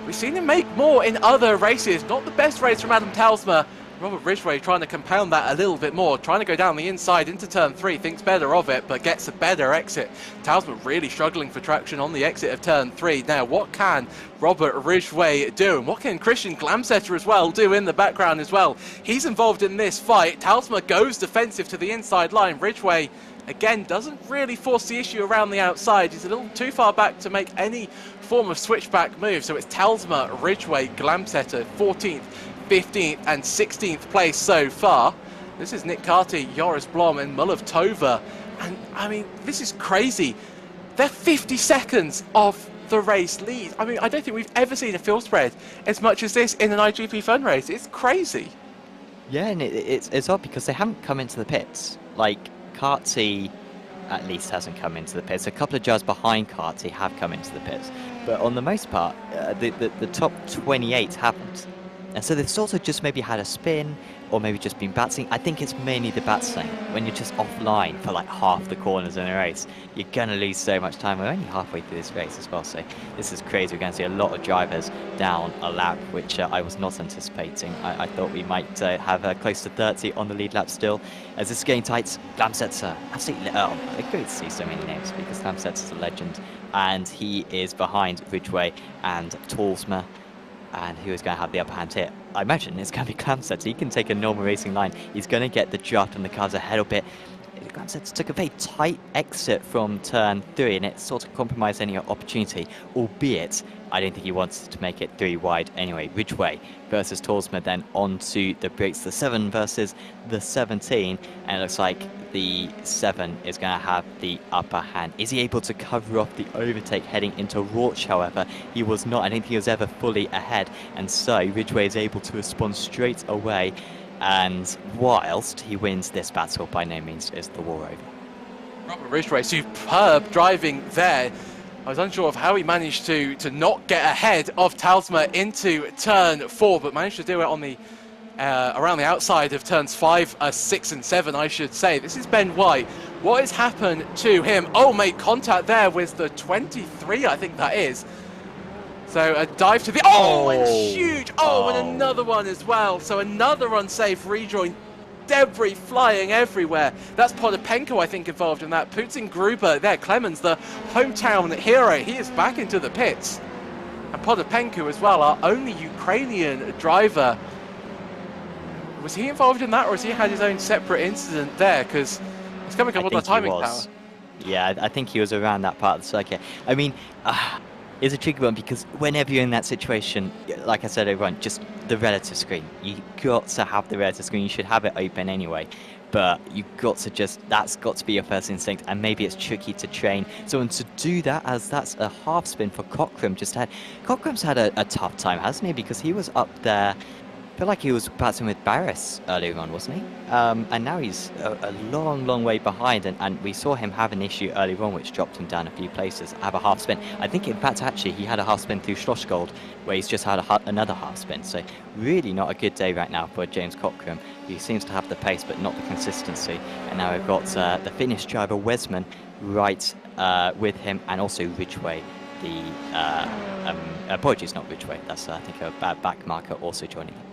We've seen him make more in other races. Not the best race from Adam Talsma. Robert Ridgway trying to compound that a little bit more, trying to go down the inside into turn 3, thinks better of it, but gets a better exit. Talsman really struggling for traction on the exit of turn 3. Now, what can Robert Ridgway do? And what can Christian Glamsetter as well do in the background as well? He's involved in this fight. Talsma goes defensive to the inside line. Ridgway, again, doesn't really force the issue around the outside. He's a little too far back to make any form of switchback move. So it's Talsma, Ridgway, Glamsetter, 14th, 15th and 16th place so far. This is Nick Carty, Joris Blom and Mullov Tova. And I mean, this is crazy. They're 50 seconds off the race lead. I mean, I don't think we've ever seen a field spread as much as this in an iGPFun race. It's crazy. Yeah, and it's odd because they haven't come into the pits. Like, Carty at least hasn't come into the pits. A couple of jars behind Carty have come into the pits. But on the most part, the top 28 haven't. And so they've sort of just maybe had a spin, or maybe just been batsing. I think it's mainly the batsing. When you're just offline for like half the corners in a race, you're going to lose so much time. We're only halfway through this race as well, so this is crazy. We're going to see a lot of drivers down a lap, which I was not anticipating. I thought we might have close to 30 on the lead lap still. As this is getting tight, Glamsetter, absolutely, it's great to see so many names because Glamsetter's a legend. And he is behind Ridgway and Talsma. And who is going to have the upper hand here? I imagine it's going to be Glamsetter. He can take a normal racing line. He's going to get the draft on the cars ahead a bit. Glamsetter took a very tight exit from turn 3, and it sort of compromised any opportunity, albeit I don't think he wants to make it 3 wide anyway. Ridgway versus Talsma, then onto the brakes, the 7 versus the 17, and it looks like the 7 is going to have the upper hand. Is he able to cover off the overtake heading into Rauch? However, he was not. I don't think he was ever fully ahead, and so Ridgway is able to respond straight away, and whilst he wins this battle, by no means is the war over. Robert Ridgway, superb driving there. I was unsure of how he managed to not get ahead of Talsma into turn 4, but managed to do it on the around the outside of turns 5, 6 and 7, I should say. This is Ben White. What has happened to him? Oh, made contact there with the 23, I think that is. So a dive to the... Oh, and huge! Oh, and another one as well. So another unsafe rejoin. Debris flying everywhere. That's Podopenko, I think, involved in that. Putin Gruber there. Clemens, the hometown hero. He is back into the pits. And Podopenko as well, our only Ukrainian driver. Was he involved in that, or has he had his own separate incident there? Because it's coming up with the timing tower. Yeah, I think he was around that part of the circuit. I mean, it's a tricky one because whenever you're in that situation, like I said earlier on, just the relative screen. You've got to have the relative screen. You should have it open anyway. But you've got to that's got to be your first instinct, and maybe it's tricky to train someone to do that, as that's a half spin for Cockram just had. Cockram's had a tough time, hasn't he? Because he was up there feel like he was battling with Barris earlier on, wasn't he? And now he's a long way behind, and we saw him have an issue earlier on which dropped him down a few places, have a half spin. I think in fact actually he had a half spin through Schlossgold where he's just had another half spin, so really not a good day right now for James Cockram. He seems to have the pace but not the consistency, and now we've got the Finnish driver Wesman right with him, and also Ridgeway. Apologies, not Ridgeway, that's I think a bad back marker also joining them.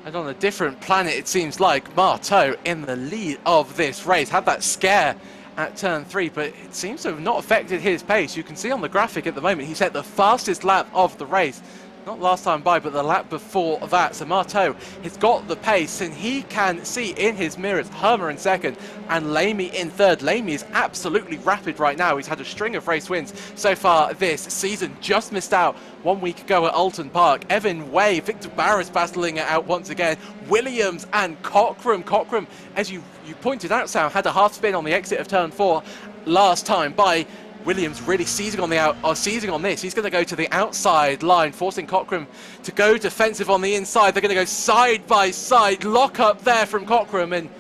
And on a different planet, it seems like Marteau in the lead of this race. Had that scare at turn 3, but it seems to have not affected his pace. You can see on the graphic at the moment, he set the fastest lap of the race. Not last time by, but the lap before that. So Marteau has got the pace, and he can see in his mirrors Hermer in second and Lamy in third. Lamy is absolutely rapid right now. He's had a string of race wins so far this season. Just missed out 1 week ago at Alton Park. Evan Way, Victor Barris battling it out once again. Williams and Cockram. Cockram, as you pointed out, Sam, had a half spin on the exit of turn 4 last time by. Williams really seizing on this. He's going to go to the outside line, forcing Cockram to go defensive on the inside. They're going to go side by side, lock up there from Cockram, and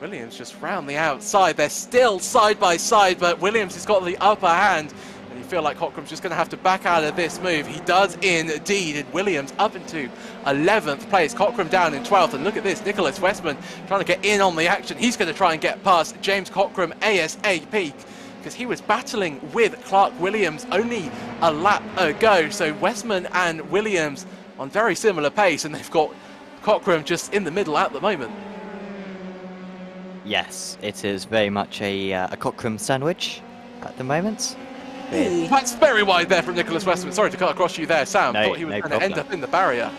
Williams just round the outside. They're still side by side, but Williams has got the upper hand, and you feel like Cockram's just going to have to back out of this move. He does indeed, and Williams up into 11th place. Cockram down in 12th, and look at this, Nicholas Westman trying to get in on the action. He's going to try and get past James Cockram ASAP, because he was battling with Clark Williams only a lap ago. So Westman and Williams on very similar pace, and they've got Cockram just in the middle at the moment. Yes, it is very much a Cockram sandwich at the moment. That's very wide there from Nicholas Westman. Sorry to cut across you there, Sam. Thought he was going to end up in the barrier.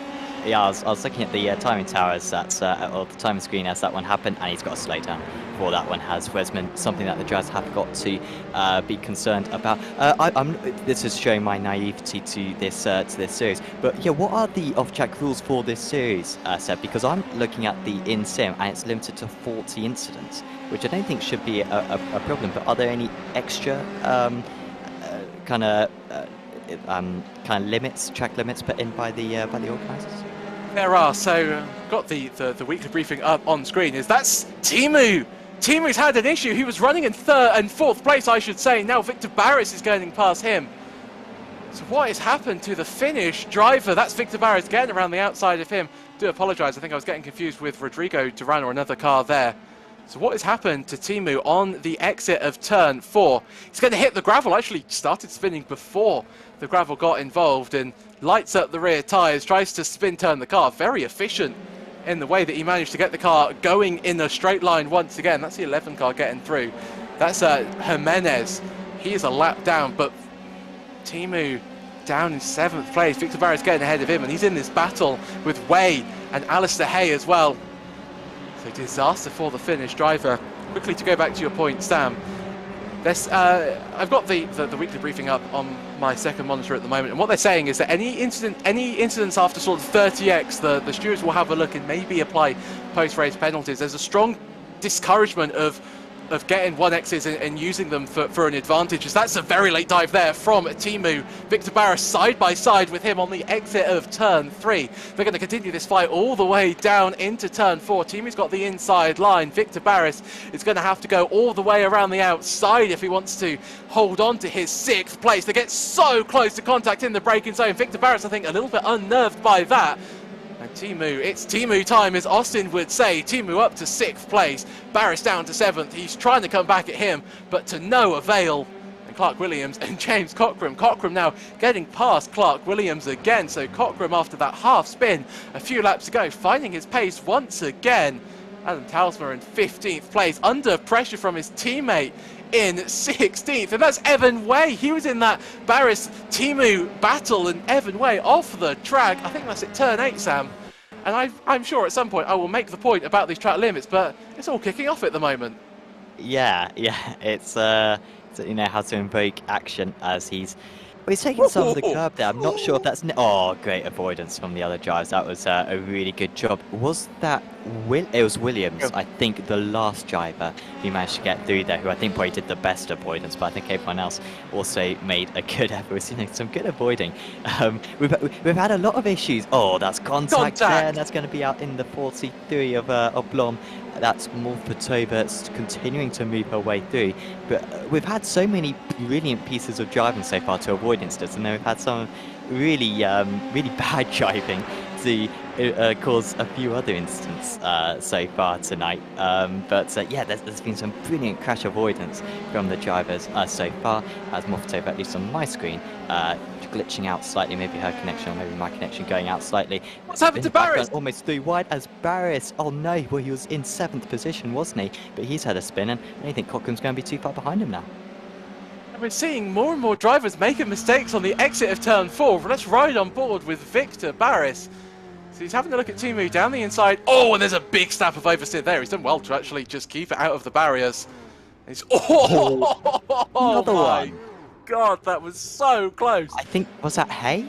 Yeah, I was looking at the timing towers, or the timing screen as that one happened, and he's got to slow down before that one has Wesman, something that the drivers have got to be concerned about. This is showing my naivety to this series, but yeah, what are the off-track rules for this series, Seb? Because I'm looking at the in-sim, and it's limited to 40 incidents, which I don't think should be a problem, but are there any extra kind of limits, track limits put in by the organisers? There are. So got the weekly briefing up on screen. That's Timu. Timu's had an issue. He was running in third and fourth place, I should say. Now Victor Barris is going past him. So what has happened to the Finnish driver? That's Victor Barris getting around the outside of him. Do apologise. I think I was getting confused with Rodrigo Duran or another car there. So what has happened to Timu on the exit of turn 4? He's going to hit the gravel. Actually started spinning before the gravel got involved, and lights up the rear tyres, tries to spin turn the car. Very efficient in the way that he managed to get the car going in a straight line once again. That's the 11 car getting through. That's Jimenez. He is a lap down, but Timu down in 7th place. Victor Barris getting ahead of him, and he's in this battle with Way and Alistair Hay as well. So disaster for the Finnish driver. Quickly to go back to your point, Sam. I've got the weekly briefing up on my second monitor at the moment, and what they're saying is that any incidents after sort of 30x, the stewards will have a look and maybe apply post-race penalties. There's a strong discouragement of getting 1x's and using them for an advantage, as that's a very late dive there from Timu. Victor Barris side by side with him on the exit of turn 3. They're going to continue this fight all the way down into turn 4. Timu's got the inside line. Victor Barris is going to have to go all the way around the outside if he wants to hold on to his 6th place. They get so close to contact in the braking zone. Victor Barris, I think, a little bit unnerved by that. And Timu, it's Timu time, as Austin would say. Timu up to 6th place, Barris down to 7th. He's trying to come back at him, but to no avail. And Clark Williams and James Cockram. Cockram now getting past Clark Williams again. So Cockram, after that half spin a few laps ago, finding his pace once again. Adam Talsma in 15th place, under pressure from his teammate in 16th, and that's Evan Way. He was in that Barris-Timu battle, and Evan Way off the track. I think that's at turn 8, Sam. And I'm sure at some point I will make the point about these track limits, but it's all kicking off at the moment. Yeah, it's you know, how to invoke action as he's Well, he's taking some of the curb there. I'm not sure if that's... Oh, great avoidance from the other drivers. That was a really good job. Was that... It was Williams, I think, the last driver who managed to get through there, who I think probably did the best avoidance, but I think everyone else also made a good effort. We've seen some good avoiding. We've had a lot of issues. Oh, that's contact there, and that's going to be out in the 43 of Blom. That's Morphetova continuing to move her way through. But we've had so many brilliant pieces of driving so far to avoid incidents, and then we've had some really, really bad driving to cause a few other incidents so far tonight. Yeah, there's been some brilliant crash avoidance from the drivers so far, as Morphetova, at least on my screen, glitching out slightly, maybe her connection or maybe my connection going out slightly. What's happened to Barris? Almost through wide as Barris. Oh no, well, he was in 7th position, wasn't he? But he's had a spin, and I don't think Cochrane's going to be too far behind him now. We're seeing more and more drivers making mistakes on the exit of turn 4. Let's ride on board with Victor Barris. So he's having a look at Timu down the inside. Oh, and there's a big snap of oversteer there. He's done well to actually just keep it out of the barriers. He's Another one. God, that was so close. I think, was that Hay?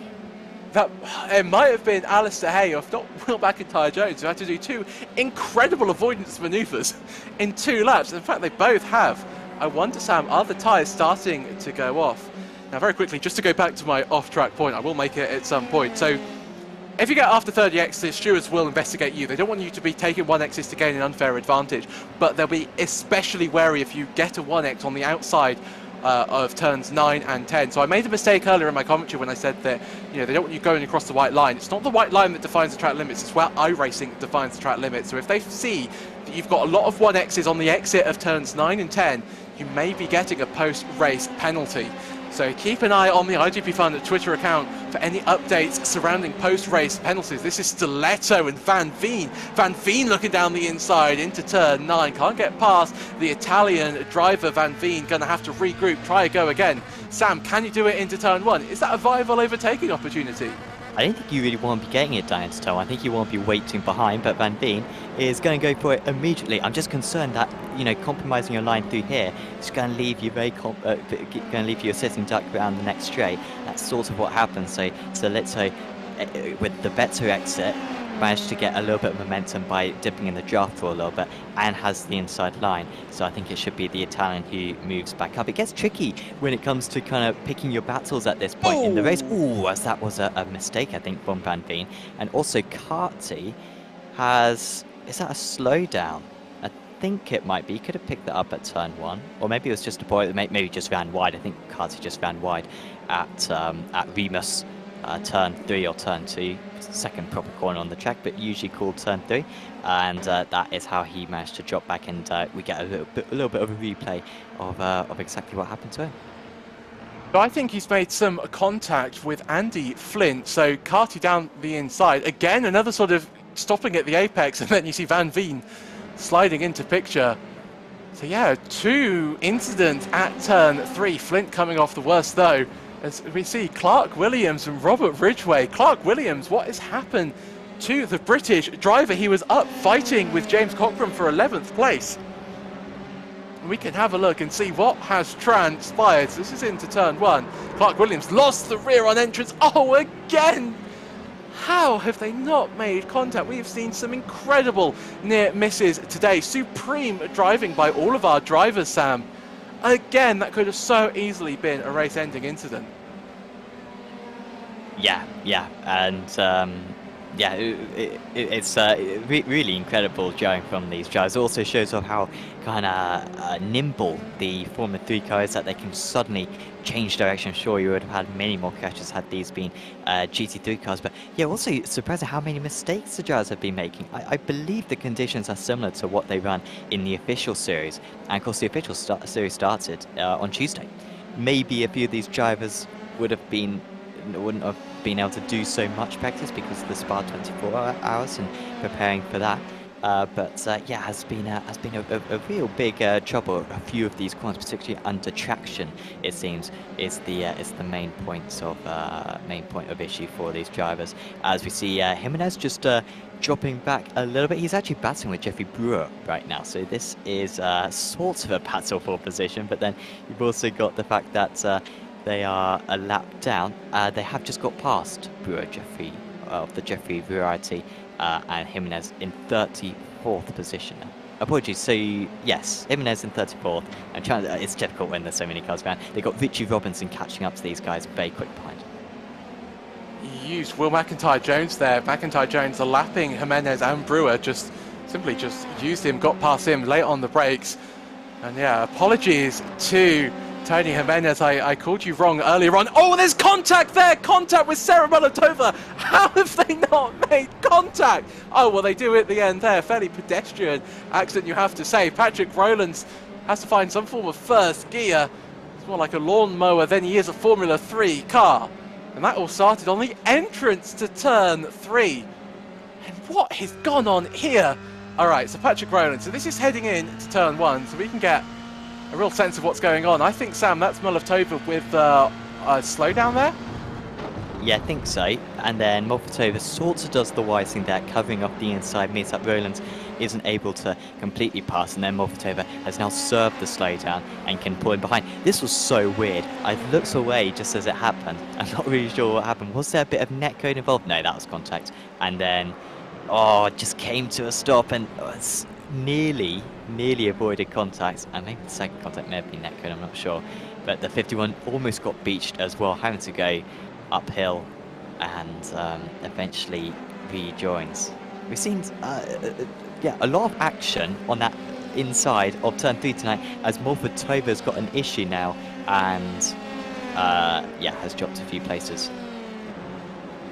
That it might have been Alistair Hay, or if not, Will McIntyre Jones, who had to do 2 incredible avoidance manoeuvres in 2 laps. In fact, they both have. I wonder, Sam, are the tyres starting to go off? Now, very quickly, just to go back to my off-track point, I will make it at some point. So, if you get after 30 exits, stewards will investigate you. They don't want you to be taking 1Xs to gain an unfair advantage, but they'll be especially wary if you get a 1X on the outside of turns 9 and 10. So I made a mistake earlier in my commentary when I said that, you know, they don't want you going across the white line. It's not the white line that defines the track limits, it's where iRacing defines the track limits. So if they see that you've got a lot of 1Xs on the exit of turns 9 and 10, you may be getting a post-race penalty. So keep an eye on the iGPFun Twitter account for any updates surrounding post-race penalties. This is Stiletto and Van Veen. Van Veen looking down the inside into turn 9. Can't get past the Italian driver Van Veen. Going to have to regroup, try go again. Sam, can you do it into turn 1? Is that a viable overtaking opportunity? I don't think you really want to be getting it down to toe. I think you want to be waiting behind, but Van Veen is going to go for it immediately. I'm just concerned that, you know, compromising your line through here is going to leave you a sitting duck around the next straight. That's sort of what happens. So Stiletto, with the better exit, managed to get a little bit of momentum by dipping in the draft for a little bit and has the inside line. So I think it should be the Italian who moves back up. It gets tricky when it comes to kind of picking your battles at this point in the race. Ooh, as that was a mistake, I think, from Van Veen. And also Carty has... Is that a slowdown? I think it might be. Could have picked that up at turn 1. Or maybe it was just a boy, maybe just ran wide. I think Carty just ran wide at Remus. Turn 3 or turn 2, second proper corner on the track, but usually called turn 3, and that is how he managed to drop back, and we get a little bit of a replay of exactly what happened to him. So I think he's made some contact with Andy Flint, so Carty down the inside, again another sort of stopping at the apex, and then you see Van Veen sliding into picture. So yeah, 2 incidents at turn 3, Flint coming off the worst though. As we see Clark Williams and Robert Ridgway. Clark Williams, what has happened to the British driver? He was up fighting with James Cochrane for 11th place. We can have a look and see what has transpired. So this is into turn 1. Clark Williams lost the rear on entrance. Oh, again! How have they not made contact? We have seen some incredible near misses today. Supreme driving by all of our drivers, Sam. Again, that could have so easily been a race-ending incident. Yeah, and yeah, it's really incredible driving from these drivers. It also shows off how kind of nimble the Formula 3 car is, that they can suddenly change direction. Sure, you would have had many more crashes had these been GT3 cars, but yeah, also surprising how many mistakes the drivers have been making. I believe the conditions are similar to what they run in the official series, and of course the official series started on Tuesday. Maybe a few of these drivers wouldn't have been able to do so much practice because of the Spa 24 hours and preparing for that. Yeah, has been a real big trouble. A few of these corners, particularly under traction, it seems, is the main point of issue for these drivers. As we see Jimenez just dropping back a little bit. He's actually battling with Jeffrey Brewer right now, so this is sort of a battle for position. But then you've also got the fact that They are a lap down. They have just got past Brewer Jeffrey of the Jeffrey variety and Jimenez in 34th position. Apologies, so yes, Jimenez in 34th, and it's difficult when there's so many cars around. They got Richie Robinson catching up to these guys very quick behind. Used Will McIntyre-Jones there. McIntyre-Jones lapping Jimenez and Brewer, simply just used him, got past him late on the brakes. And yeah, apologies to Tony Jimenez, I called you wrong earlier on. Oh, there's contact there! Contact with Sarah Molotova! How have they not made contact? Oh, well, they do at the end there. Fairly pedestrian accident, you have to say. Patrick Rowlands has to find some form of first gear. It's more like a lawnmower than he is a Formula 3 car. And that all started on the entrance to turn 3. And what has gone on here? All right, so Patrick Rowlands. So this is heading in to turn 1, so we can get a real sense of what's going on. I think, Sam, that's Molotova with a slowdown there? Yeah, I think so. And then Molotova sort of does the wise thing there, covering off the inside, means that Rowlands isn't able to completely pass, and then Molotova has now served the slowdown and can pull him behind. This was so weird. I looked away just as it happened. I'm not really sure what happened. Was there a bit of netcode involved? No, that was contact. And then, oh, it just came to a stop and nearly avoided contact, and maybe the second contact may have been netcode, I'm not sure. But the 51 almost got beached as well, having to go uphill and eventually rejoins. We've seen yeah, a lot of action on that inside of turn 3 tonight, as Moltova's got an issue now and yeah, has dropped a few places.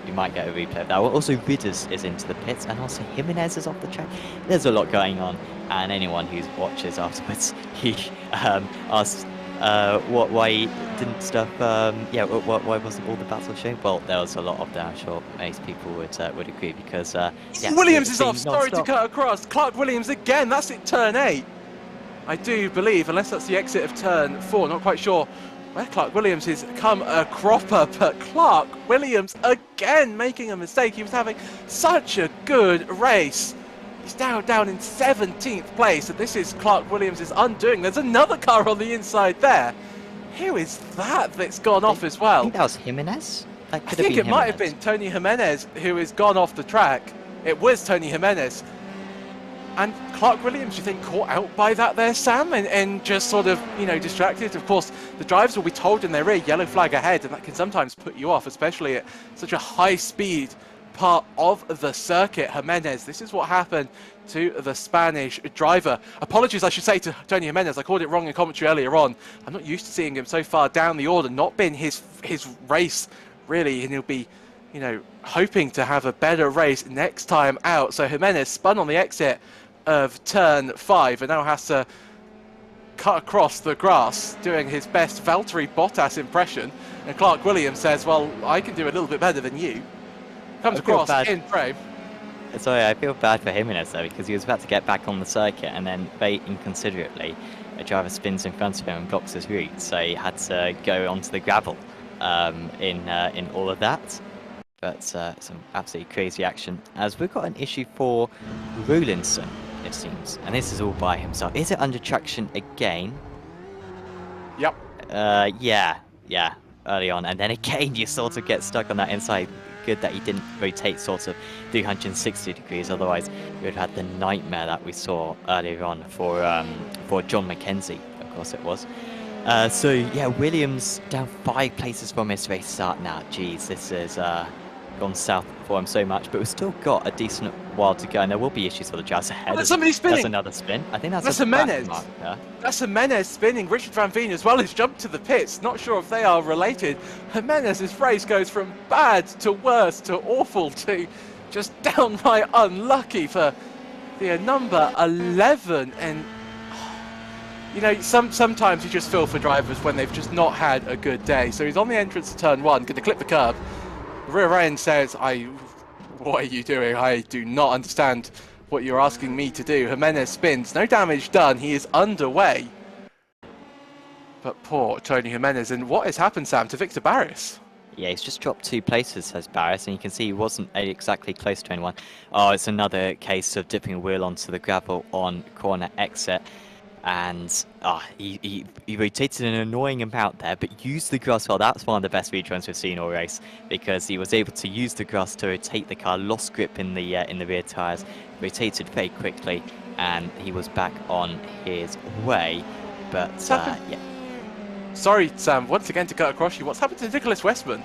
You might get a replay of that. Also, Ridders is into the pits, and also Jimenez is off the track. There's a lot going on, and anyone who watches afterwards, he asked why didn't stuff, yeah, why wasn't all the battles shown? Well, there was a lot of them. I'm sure most people would agree, because yeah, Williams is off. Sorry to cut across. Clark Williams again. That's it, turn 8. I do believe, unless that's the exit of turn 4. Not quite sure where Clark Williams has come a cropper, but Clark Williams again making a mistake. He was having such a good race. He's now down in 17th place, and this is Clark Williams' undoing. There's another car on the inside there. Who is that that's gone off as well? I think that was Jimenez. That could I think have been it might have been Tony Jimenez who has gone off the track. It was Tony Jimenez. And Clark Williams, you think, caught out by that there, Sam, and just sort of, you know, distracted. Of course, the drivers will be told in their rear, yellow flag ahead, and that can sometimes put you off, especially at such a high speed part of the circuit. Jimenez, this is what happened to the Spanish driver. Apologies, I should say, to Tony Jimenez. I called it wrong in commentary earlier on. I'm not used to seeing him so far down the order, not been his race, really, and he'll be, you know, hoping to have a better race next time out. So Jimenez spun on the exit of turn 5 and now has to cut across the grass, doing his best Valtteri Bottas impression. And Clark Williams says, well, I can do a little bit better than you. Comes across in frame. Sorry, I feel bad for Jimenez though, because he was about to get back on the circuit, and then very inconsiderately a driver spins in front of him and blocks his route, so he had to go onto the gravel in all of that. But some absolutely crazy action, as we've got an issue for Rowlandson, it seems, and this is all by himself. Is it under traction again? Yep. Yeah, early on, and then again you sort of get stuck on that inside. Good that he didn't rotate sort of 360 degrees, otherwise we would have had the nightmare that we saw earlier on for John McKenzie, of course it was. So yeah, Williams down 5 places from his race start now. Geez, this has gone south for him so much, but we've still got a decent while to go, and there will be issues for the drivers ahead. Oh, there's somebody spinning. That's another spin. I think that's Jimenez. That's Jimenez spinning. Richard Van Veen as well has jumped to the pits. Not sure if they are related. Jimenez's race goes from bad to worse to awful to just downright unlucky for the number 11. And you know, sometimes you just feel for drivers when they've just not had a good day. So he's on the entrance to turn 1, going to clip the curb. The rear end says, what are you doing? I do not understand what you're asking me to do. Jimenez spins, no damage done, he is underway. But poor Tony Jimenez, and what has happened, Sam, to Victor Barris? Yeah, he's just dropped 2 places, says Barris, and you can see he wasn't exactly close to anyone. Oh, it's another case of dipping a wheel onto the gravel on corner exit. and he rotated an annoying amount there, but used the grass well. That's one of the best retruns we've seen all race, because he was able to use the grass to rotate the car, lost grip in the rear tyres, rotated very quickly, and he was back on his way. But yeah. Sorry, Sam, once again to cut across you. What's happened to Nicholas Westman?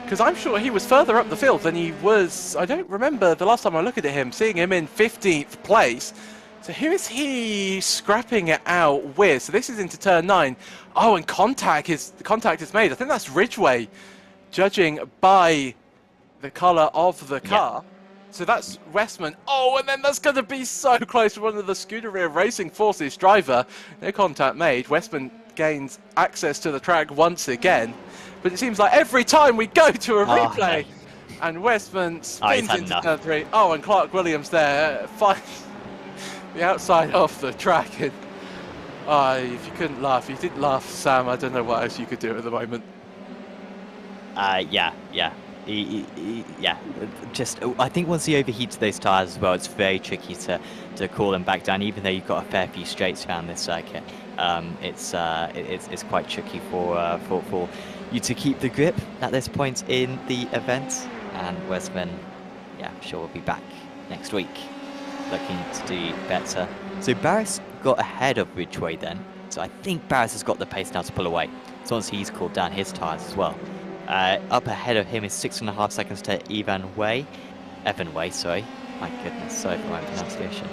Because I'm sure he was further up the field than he was. I don't remember the last time I looked at him, seeing him in 15th place. So who is he scrapping it out with? So this is into turn 9. Oh, and contact is made. I think that's Ridgeway, judging by the colour of the car. Yeah. So that's Westman. Oh, and then that's going to be so close to one of the Scuderia Racing Forces driver. No contact made. Westman gains access to the track once again. But it seems like every time we go to a replay, and Westman spins into turn 3. Oh, and Clark-Williams there finds the outside of the track. And if you couldn't laugh, you didn't laugh, Sam. I don't know what else you could do at the moment. Yeah. Just, I think once he overheats those tyres as well, it's very tricky to cool them back down. Even though you've got a fair few straights around this circuit, it's quite tricky for you to keep the grip at this point in the event. And Westman, yeah, I'm sure will be back next week, looking to do better. So Barris got ahead of Ridgeway then. So I think Barris has got the pace now to pull away. So once he's cooled down his tyres as well. Up ahead of him is 6.5 seconds to Evan Way. My goodness, sorry for my pronunciation.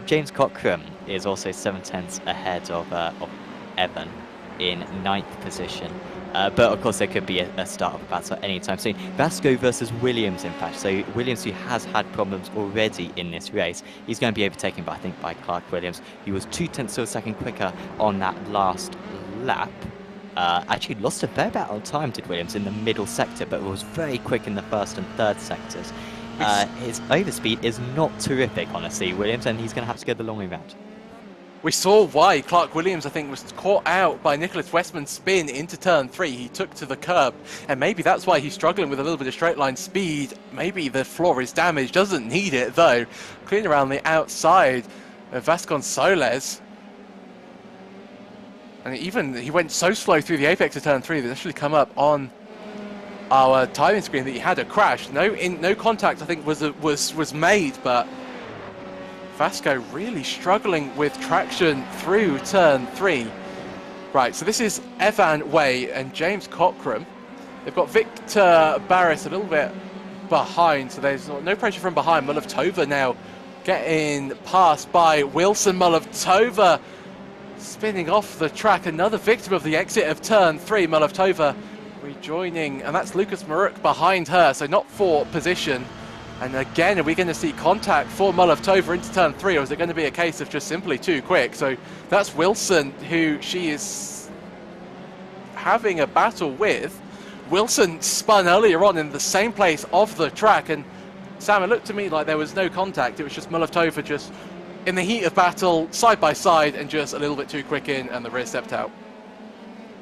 James Cockram is also 7/10 ahead of Evan in 9th position. But of course there could be a start of a battle anytime soon. Vasco versus Williams, in fact. So Williams, who has had problems already in this race, he's going to be overtaken by, I think, by Clark-Williams. He was 0.2 of a second quicker on that last lap. Actually lost a fair bit of time, did Williams, in the middle sector, but was very quick in the first and third sectors. His overspeed is not terrific, honestly, Williams, and he's going to have to go the long way round. We saw why Clark-Williams, I think, was caught out by Nicholas Westman's spin into turn 3. He took to the curb, and maybe that's why he's struggling with a little bit of straight line speed. Maybe the floor is damaged, doesn't need it though. Clean around the outside of Vasconcelos. And even he went so slow through the apex of turn 3 that it actually come up on our timing screen that he had a crash. No contact, I think, was made, but Vasco really struggling with traction through turn 3. Right, so this is Evan Way and James Cockram. They've got Victor Barris a little bit behind, so there's no pressure from behind. Mulavtova now getting passed by Wilson. Mulavtova spinning off the track, another victim of the exit of turn 3. Mulavtova rejoining, and that's Lucas Maruk behind her, so not for position. And again, are we going to see contact for Mulavtova into turn 3, or is it going to be a case of just simply too quick? So that's Wilson, who she is having a battle with. Wilson spun earlier on in the same place of the track, and Sam, it looked to me like there was no contact. It was just Mulavtova just in the heat of battle, side by side, and just a little bit too quick in, and the rear stepped out.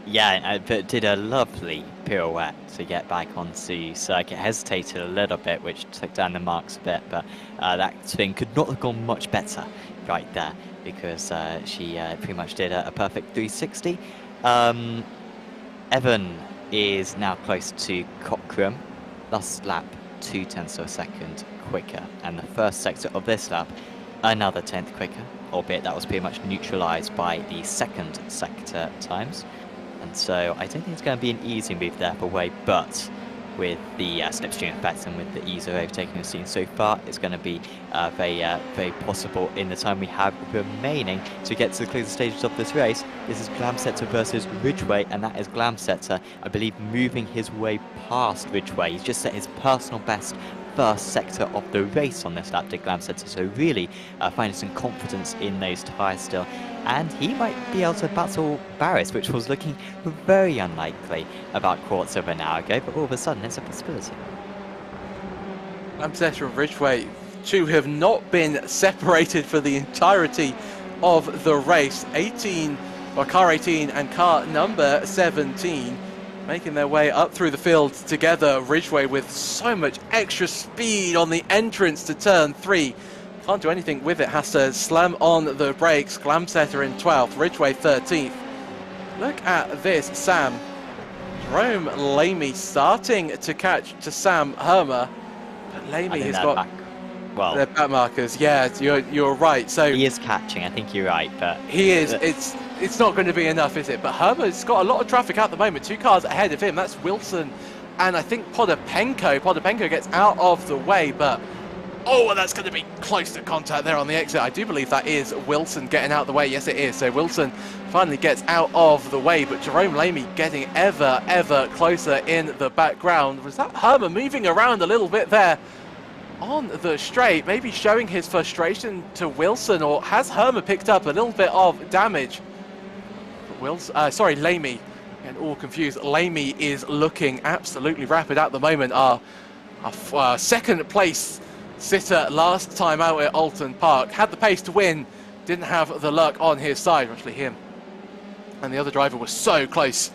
Yeah, but did a lovely pirouette to get back onto circuit. Hesitated a little bit, which took down the marks a bit, but that spin could not have gone much better right there, because she pretty much did a perfect 360. Evan is now close to Cockram. Last lap, 0.2 of a second quicker, and the first sector of this lap, another 10th quicker, albeit that was pretty much neutralised by the second sector times. And so I don't think it's going to be an easy move there for Way, but with the slipstream effects and with the ease of overtaking we've seen so far, it's going to be very possible in the time we have remaining to get to the closer stages of this race. This is Glamsetter versus Ridgeway, and that is Glamsetter, I believe, moving his way past Ridgeway. He's just set his personal best first sector of the race on this lap to Glamsetter, so really finding some confidence in those tyres still. And he might be able to battle Barris, which was looking very unlikely about quarters of an hour ago, but all of a sudden it's a possibility. Glamsetter and Ridgeway, two have not been separated for the entirety of the race. Car 18 and car number 17 making their way up through the field together. Ridgeway with so much extra speed on the entrance to turn 3. Can't do anything with it, has to slam on the brakes. Glamsetter in 12th, Ridgeway 13th. Look at this, Sam. Jerome Lamy starting to catch to Sam Hermer. But Lamy has got their back markers. Yeah, you're right. So he is catching, I think you're right, but he is. It's not going to be enough, is it? But Hermer's got a lot of traffic at the moment. 2 cars ahead of him. That's Wilson and I think Podopenko. Podopenko gets out of the way, but oh, that's going to be close to contact there on the exit. I do believe that is Wilson getting out of the way. Yes, it is. So Wilson finally gets out of the way, but Jerome Lamy getting ever closer in the background. Was that Hermer moving around a little bit there on the straight, maybe showing his frustration to Wilson, or has Hermer picked up a little bit of damage? Wilson, sorry, Lamy, and all confused. Lamy is looking absolutely rapid at the moment. Our second place sitter last time out at Alton Park had the pace to win, didn't have the luck on his side. Actually, him and the other driver was so close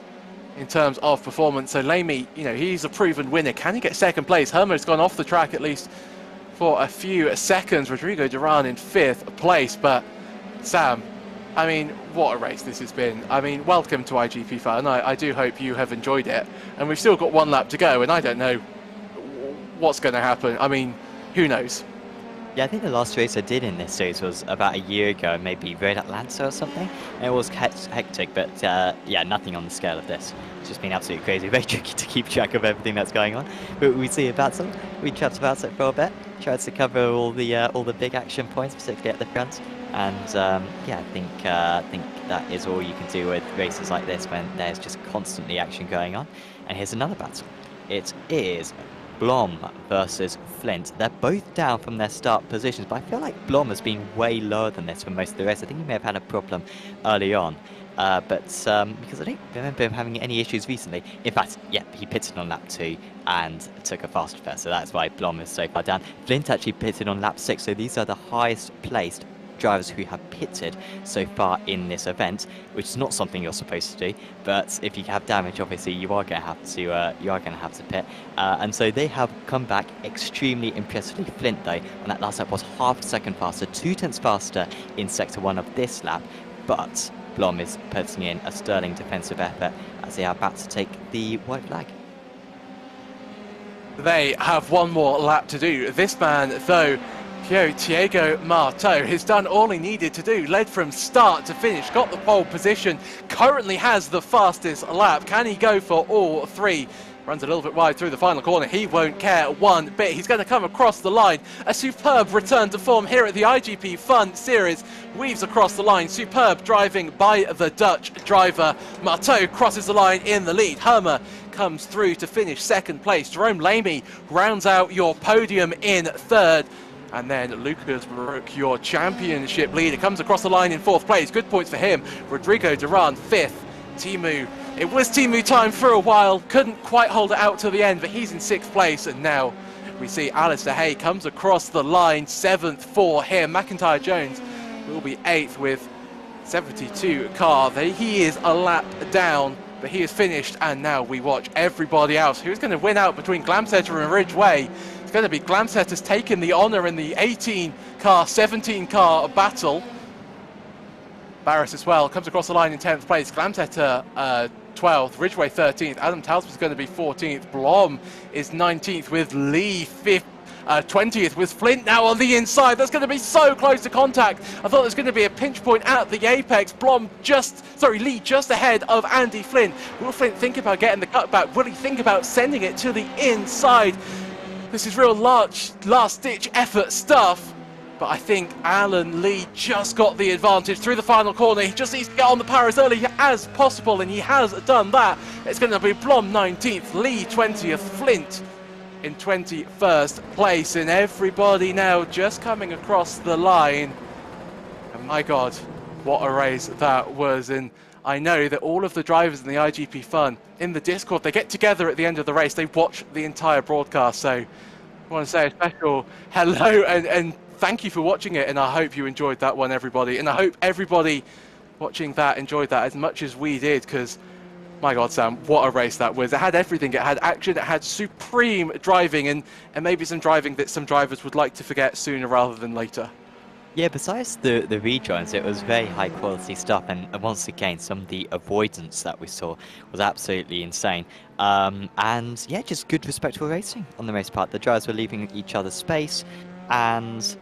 in terms of performance. So Lamy, you know, he's a proven winner. Can he get second place? Hermer's gone off the track at least for a few seconds. Rodrigo Duran in 5th place, but Sam, I mean, what a race this has been. I mean, welcome to iGPFun. I do hope you have enjoyed it, and we've still got 1 lap to go, and I don't know what's going to happen. I mean, who knows? Yeah, I think the last race I did in this series was about a year ago, maybe Road Atlanta or something. And it was hectic, but yeah, nothing on the scale of this. It's just been absolutely crazy. Very tricky to keep track of everything that's going on. But we see a battle. We chat about it for a bit. Tried to cover all the big action points, particularly at the front. And yeah, I think that is all you can do with races like this when there's just constantly action going on. And here's another battle. It is Blom versus Flint. They're both down from their start positions, but I feel like Blom has been way lower than this for most of the race. I think he may have had a problem early on, but because I don't remember him having any issues recently. In fact, yeah, he pitted on lap 2 and took a fast pair, so that's why Blom is so far down. Flint actually pitted on lap 6, so these are the highest placed drivers who have pitted so far in this event, which is not something you're supposed to do. But if you have damage, obviously you are going to have to pit, and so they have come back extremely impressively. Flint, though, on that last lap was half a second faster, 2/10 faster in sector 1 of this lap, but Blom is putting in a sterling defensive effort as they are about to take the white flag. They have 1 more lap to do. This man, though, Thiago Marteau, has done all he needed to do, led from start to finish, got the pole position, currently has the fastest lap. Can he go for all 3? Runs a little bit wide through the final corner. He won't care one bit. He's going to come across the line. A superb return to form here at the IGP Fun Series. Weaves across the line. Superb driving by the Dutch driver. Marteau crosses the line in the lead. Hermer comes through to finish 2nd place. Jerome Lamy rounds out your podium in 3rd. And then Lucas Baruch, your championship leader, comes across the line in 4th place. Good points for him. Rodrigo Duran, 5th. Timu. It was Timu time for a while. Couldn't quite hold it out till the end, but he's in 6th place. And now we see Alistair Hay comes across the line, 7th for him. McIntyre Jones will be 8th with 72 car. He is a lap down, but he is finished. And now we watch everybody else. Who's going to win out between Glamsetter and Ridgeway? It's going to be Glamsetter's taking the honour in the 18 car, 17 car battle. Barris as well comes across the line in 10th place. Glamsetter 12th, Ridgeway 13th. Adam Talbot is going to be 14th. Blom is 19th with Lee 20th with Flint now on the inside. That's going to be so close to contact. I thought there's going to be a pinch point at the apex. Lee just ahead of Andy Flint. Will Flint think about getting the cutback? Will he think about sending it to the inside? This is real last-ditch effort stuff, but I think Alan Lee just got the advantage through the final corner. He just needs to get on the power as early as possible, and he has done that. It's going to be Blom 19th, Lee 20th, Flint in 21st place, and everybody now just coming across the line. And my God, what a race that was. And I know that all of the drivers in the IGP Fun, in the Discord, they get together at the end of the race, they watch the entire broadcast. So I want to say a special hello and thank you for watching it, and I hope you enjoyed that one, everybody. And I hope everybody watching that enjoyed that as much as we did, because My God, Sam, what a race that was. It had everything. It had action, it had supreme driving, and maybe some driving that some drivers would like to forget sooner rather than later. Yeah, besides the redrives, it was very high quality stuff, and once again, some of the avoidance that we saw was absolutely insane. And yeah, just good, respectful racing on the most part. The drivers were leaving each other space, and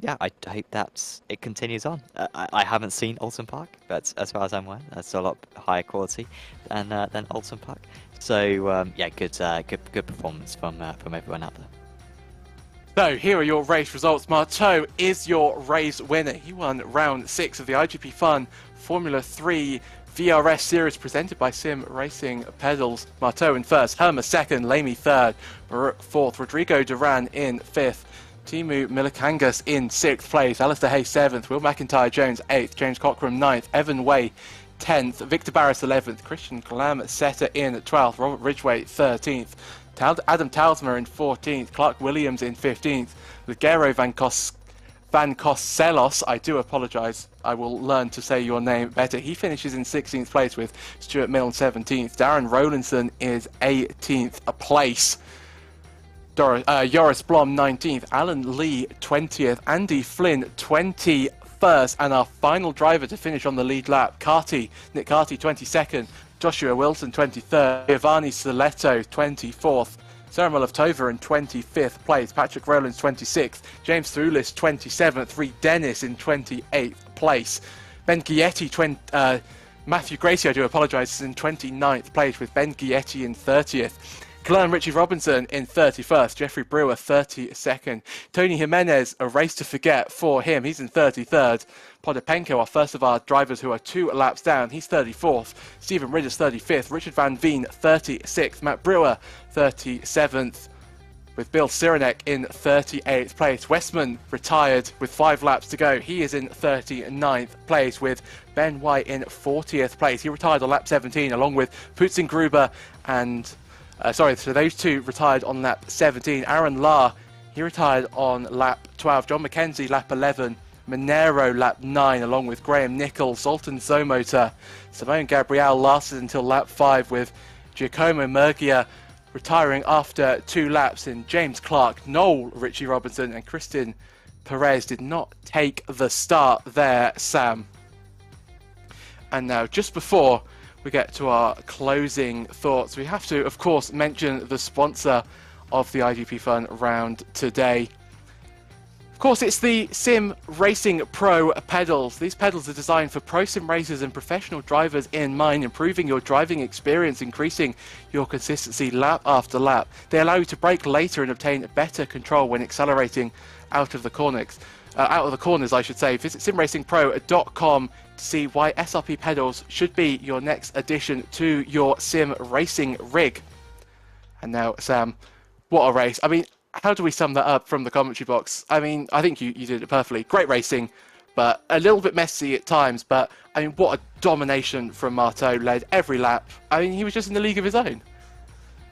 yeah, I hope that it continues on. I haven't seen Alton Park, but as far as I'm aware, that's a lot higher quality than Alton Park. So yeah, good performance from everyone out there. So here are your race results. Marteau is your race winner. He won round 6 of the iGPFun Formula 3 VRS series presented by Sim Racing Pedals. Marteau in first, Herma second, Lamy third, Baruch fourth, Rodrigo Duran in fifth, Timu Milikangas in sixth place, Alistair Hayes seventh, Will McIntyre Jones eighth, James Cockram ninth, Evan Way 10th, Victor Barris 11th, Christian Kalam-Setter in 12th, Robert Ridgway 13th, Adam Talsmer in 14th, Clark Williams in 15th, Ligero Van Kostelos, I do apologise, I will learn to say your name better. He finishes in 16th place with Stuart Milne 17th, Darren Rowlandson is 18th place, Joris Blom 19th, Alan Lee 20th, Andy Flynn 21st, and our final driver to finish on the lead lap, Nick Carty 22nd, Joshua Wilson 23rd, Giovanni Soletto 24th, Sarah Mullov-Tova in 25th place, Patrick Rowlands 26th, James Thulis 27th, Reed Dennis in 28th place, Ben Gietti, Matthew Gracie, I do apologise, is in 29th place with Ben Gietti in 30th. Glenn Richie Robinson in 31st, Jeffrey Brewer 32nd, Tony Jimenez, a race to forget for him, he's in 33rd, Podopenko, our first of our drivers who are 2 laps down, he's 34th, Stephen Ridders 35th, Richard Van Veen 36th, Matt Brewer 37th, with Bill Cyranek in 38th place. Westman retired with 5 laps to go, he is in 39th place with Ben White in 40th place, he retired on lap 17 along with Putzin Gruber and so those 2 retired on lap 17. Aaron Lahr, he retired on lap 12. John McKenzie, lap 11. Monero, lap 9, along with Graham Nichols, Zoltan Zomota. Simone Gabriel lasted until lap 5, with Giacomo Murgia retiring after 2 laps. And James Clark, Noel Richie Robinson, and Kristin Perez did not take the start there, Sam. And now, just before we get to our closing thoughts, we have to, of course, mention the sponsor of the iGPFun round today. Of course, it's the Sim Racing Pro pedals. These pedals are designed for pro sim racers and professional drivers in mind, improving your driving experience, increasing your consistency lap after lap. They allow you to brake later and obtain better control when accelerating out of the corners. I should say. Visit simracingpro.com to see why SRP pedals should be your next addition to your sim racing rig. And now, Sam, what a race. I mean, how do we sum that up from the commentary box? I mean, I think you did it perfectly. Great racing, but a little bit messy at times. But, I mean, what a domination from Marteau, led every lap. I mean, he was just in a league of his own.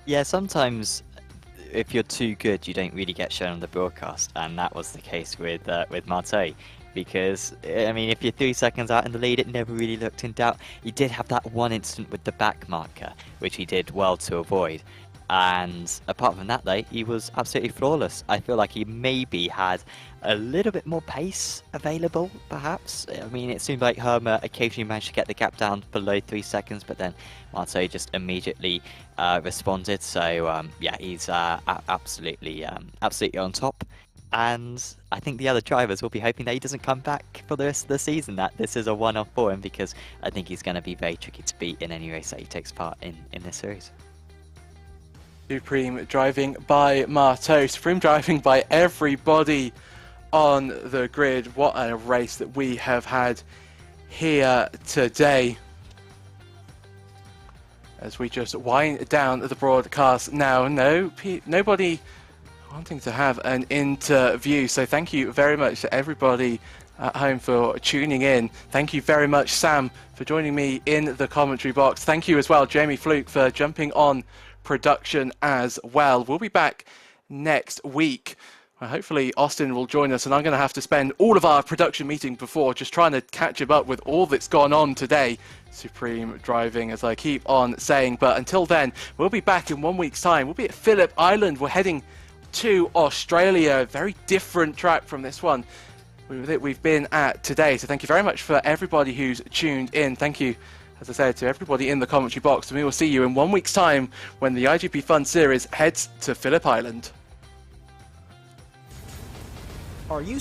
Yeah, sometimes if you're too good, you don't really get shown on the broadcast, and that was the case with Marteau. Because, I mean, if you're 3 seconds out in the lead, it never really looked in doubt. He did have that one incident with the back marker, which he did well to avoid. And apart from that, though, he was absolutely flawless. I feel like he maybe had a little bit more pace available, perhaps. I mean, it seemed like Herma occasionally managed to get the gap down below 3 seconds, but then Marteau just immediately responded. So, yeah, he's absolutely on top. And I think the other drivers will be hoping that he doesn't come back for the rest of the season, that this is a one-off for him, because I think he's going to be very tricky to beat in any race that he takes part in this series. Supreme driving by Marteau, supreme driving by everybody on the grid. What a race that we have had here today. As we just wind down the broadcast now. Nobody wanting to have an interview, so thank you very much to everybody at home for tuning in. Thank you very much, Sam, for joining me in the commentary box. Thank you as well, Jamie Fluke, for jumping on production as well. We'll be back next week Hopefully Austin will join us, and I'm going to have to spend all of our production meeting before just trying to catch him up with all that's gone on today. Supreme driving, as I keep on saying. But until then, we'll be back in 1 week's time. We'll be at Phillip Island. We're heading to Australia. Very different track from this one we've been at today. So thank you very much for everybody who's tuned in. Thank you, as I said, to everybody in the commentary box. And we will see you in 1 week's time when the IGP Fun Series heads to Phillip Island. Are you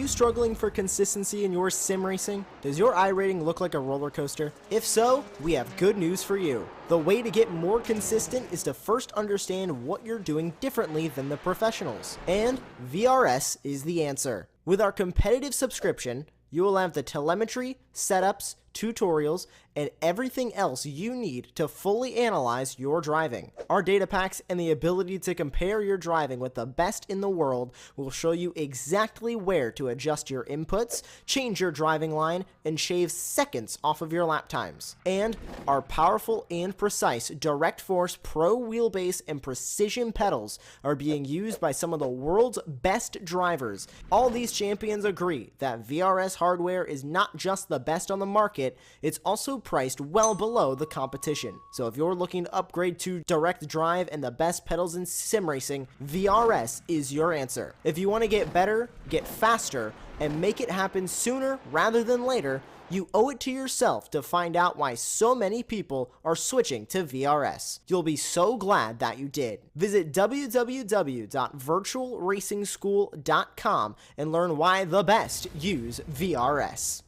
struggling for consistency in your sim racing? Does your iRating look like a roller coaster? If so, we have good news for you. The way to get more consistent is to first understand what you're doing differently than the professionals. And VRS is the answer. With our competitive subscription, you will have the telemetry, setups, tutorials, and everything else you need to fully analyze your driving. Our data packs and the ability to compare your driving with the best in the world will show you exactly where to adjust your inputs, change your driving line, and shave seconds off of your lap times. And our powerful and precise Direct Force Pro wheelbase and precision pedals are being used by some of the world's best drivers. All these champions agree that VRS hardware is not just the best on the market, it's also priced well below the competition. So if you're looking to upgrade to direct drive and the best pedals in sim racing, VRS is your answer. If you want to get better, get faster, and make it happen sooner rather than later, you owe it to yourself to find out why so many people are switching to VRS. You'll be so glad that you did. Visit www.virtualracingschool.com and learn why the best use VRS.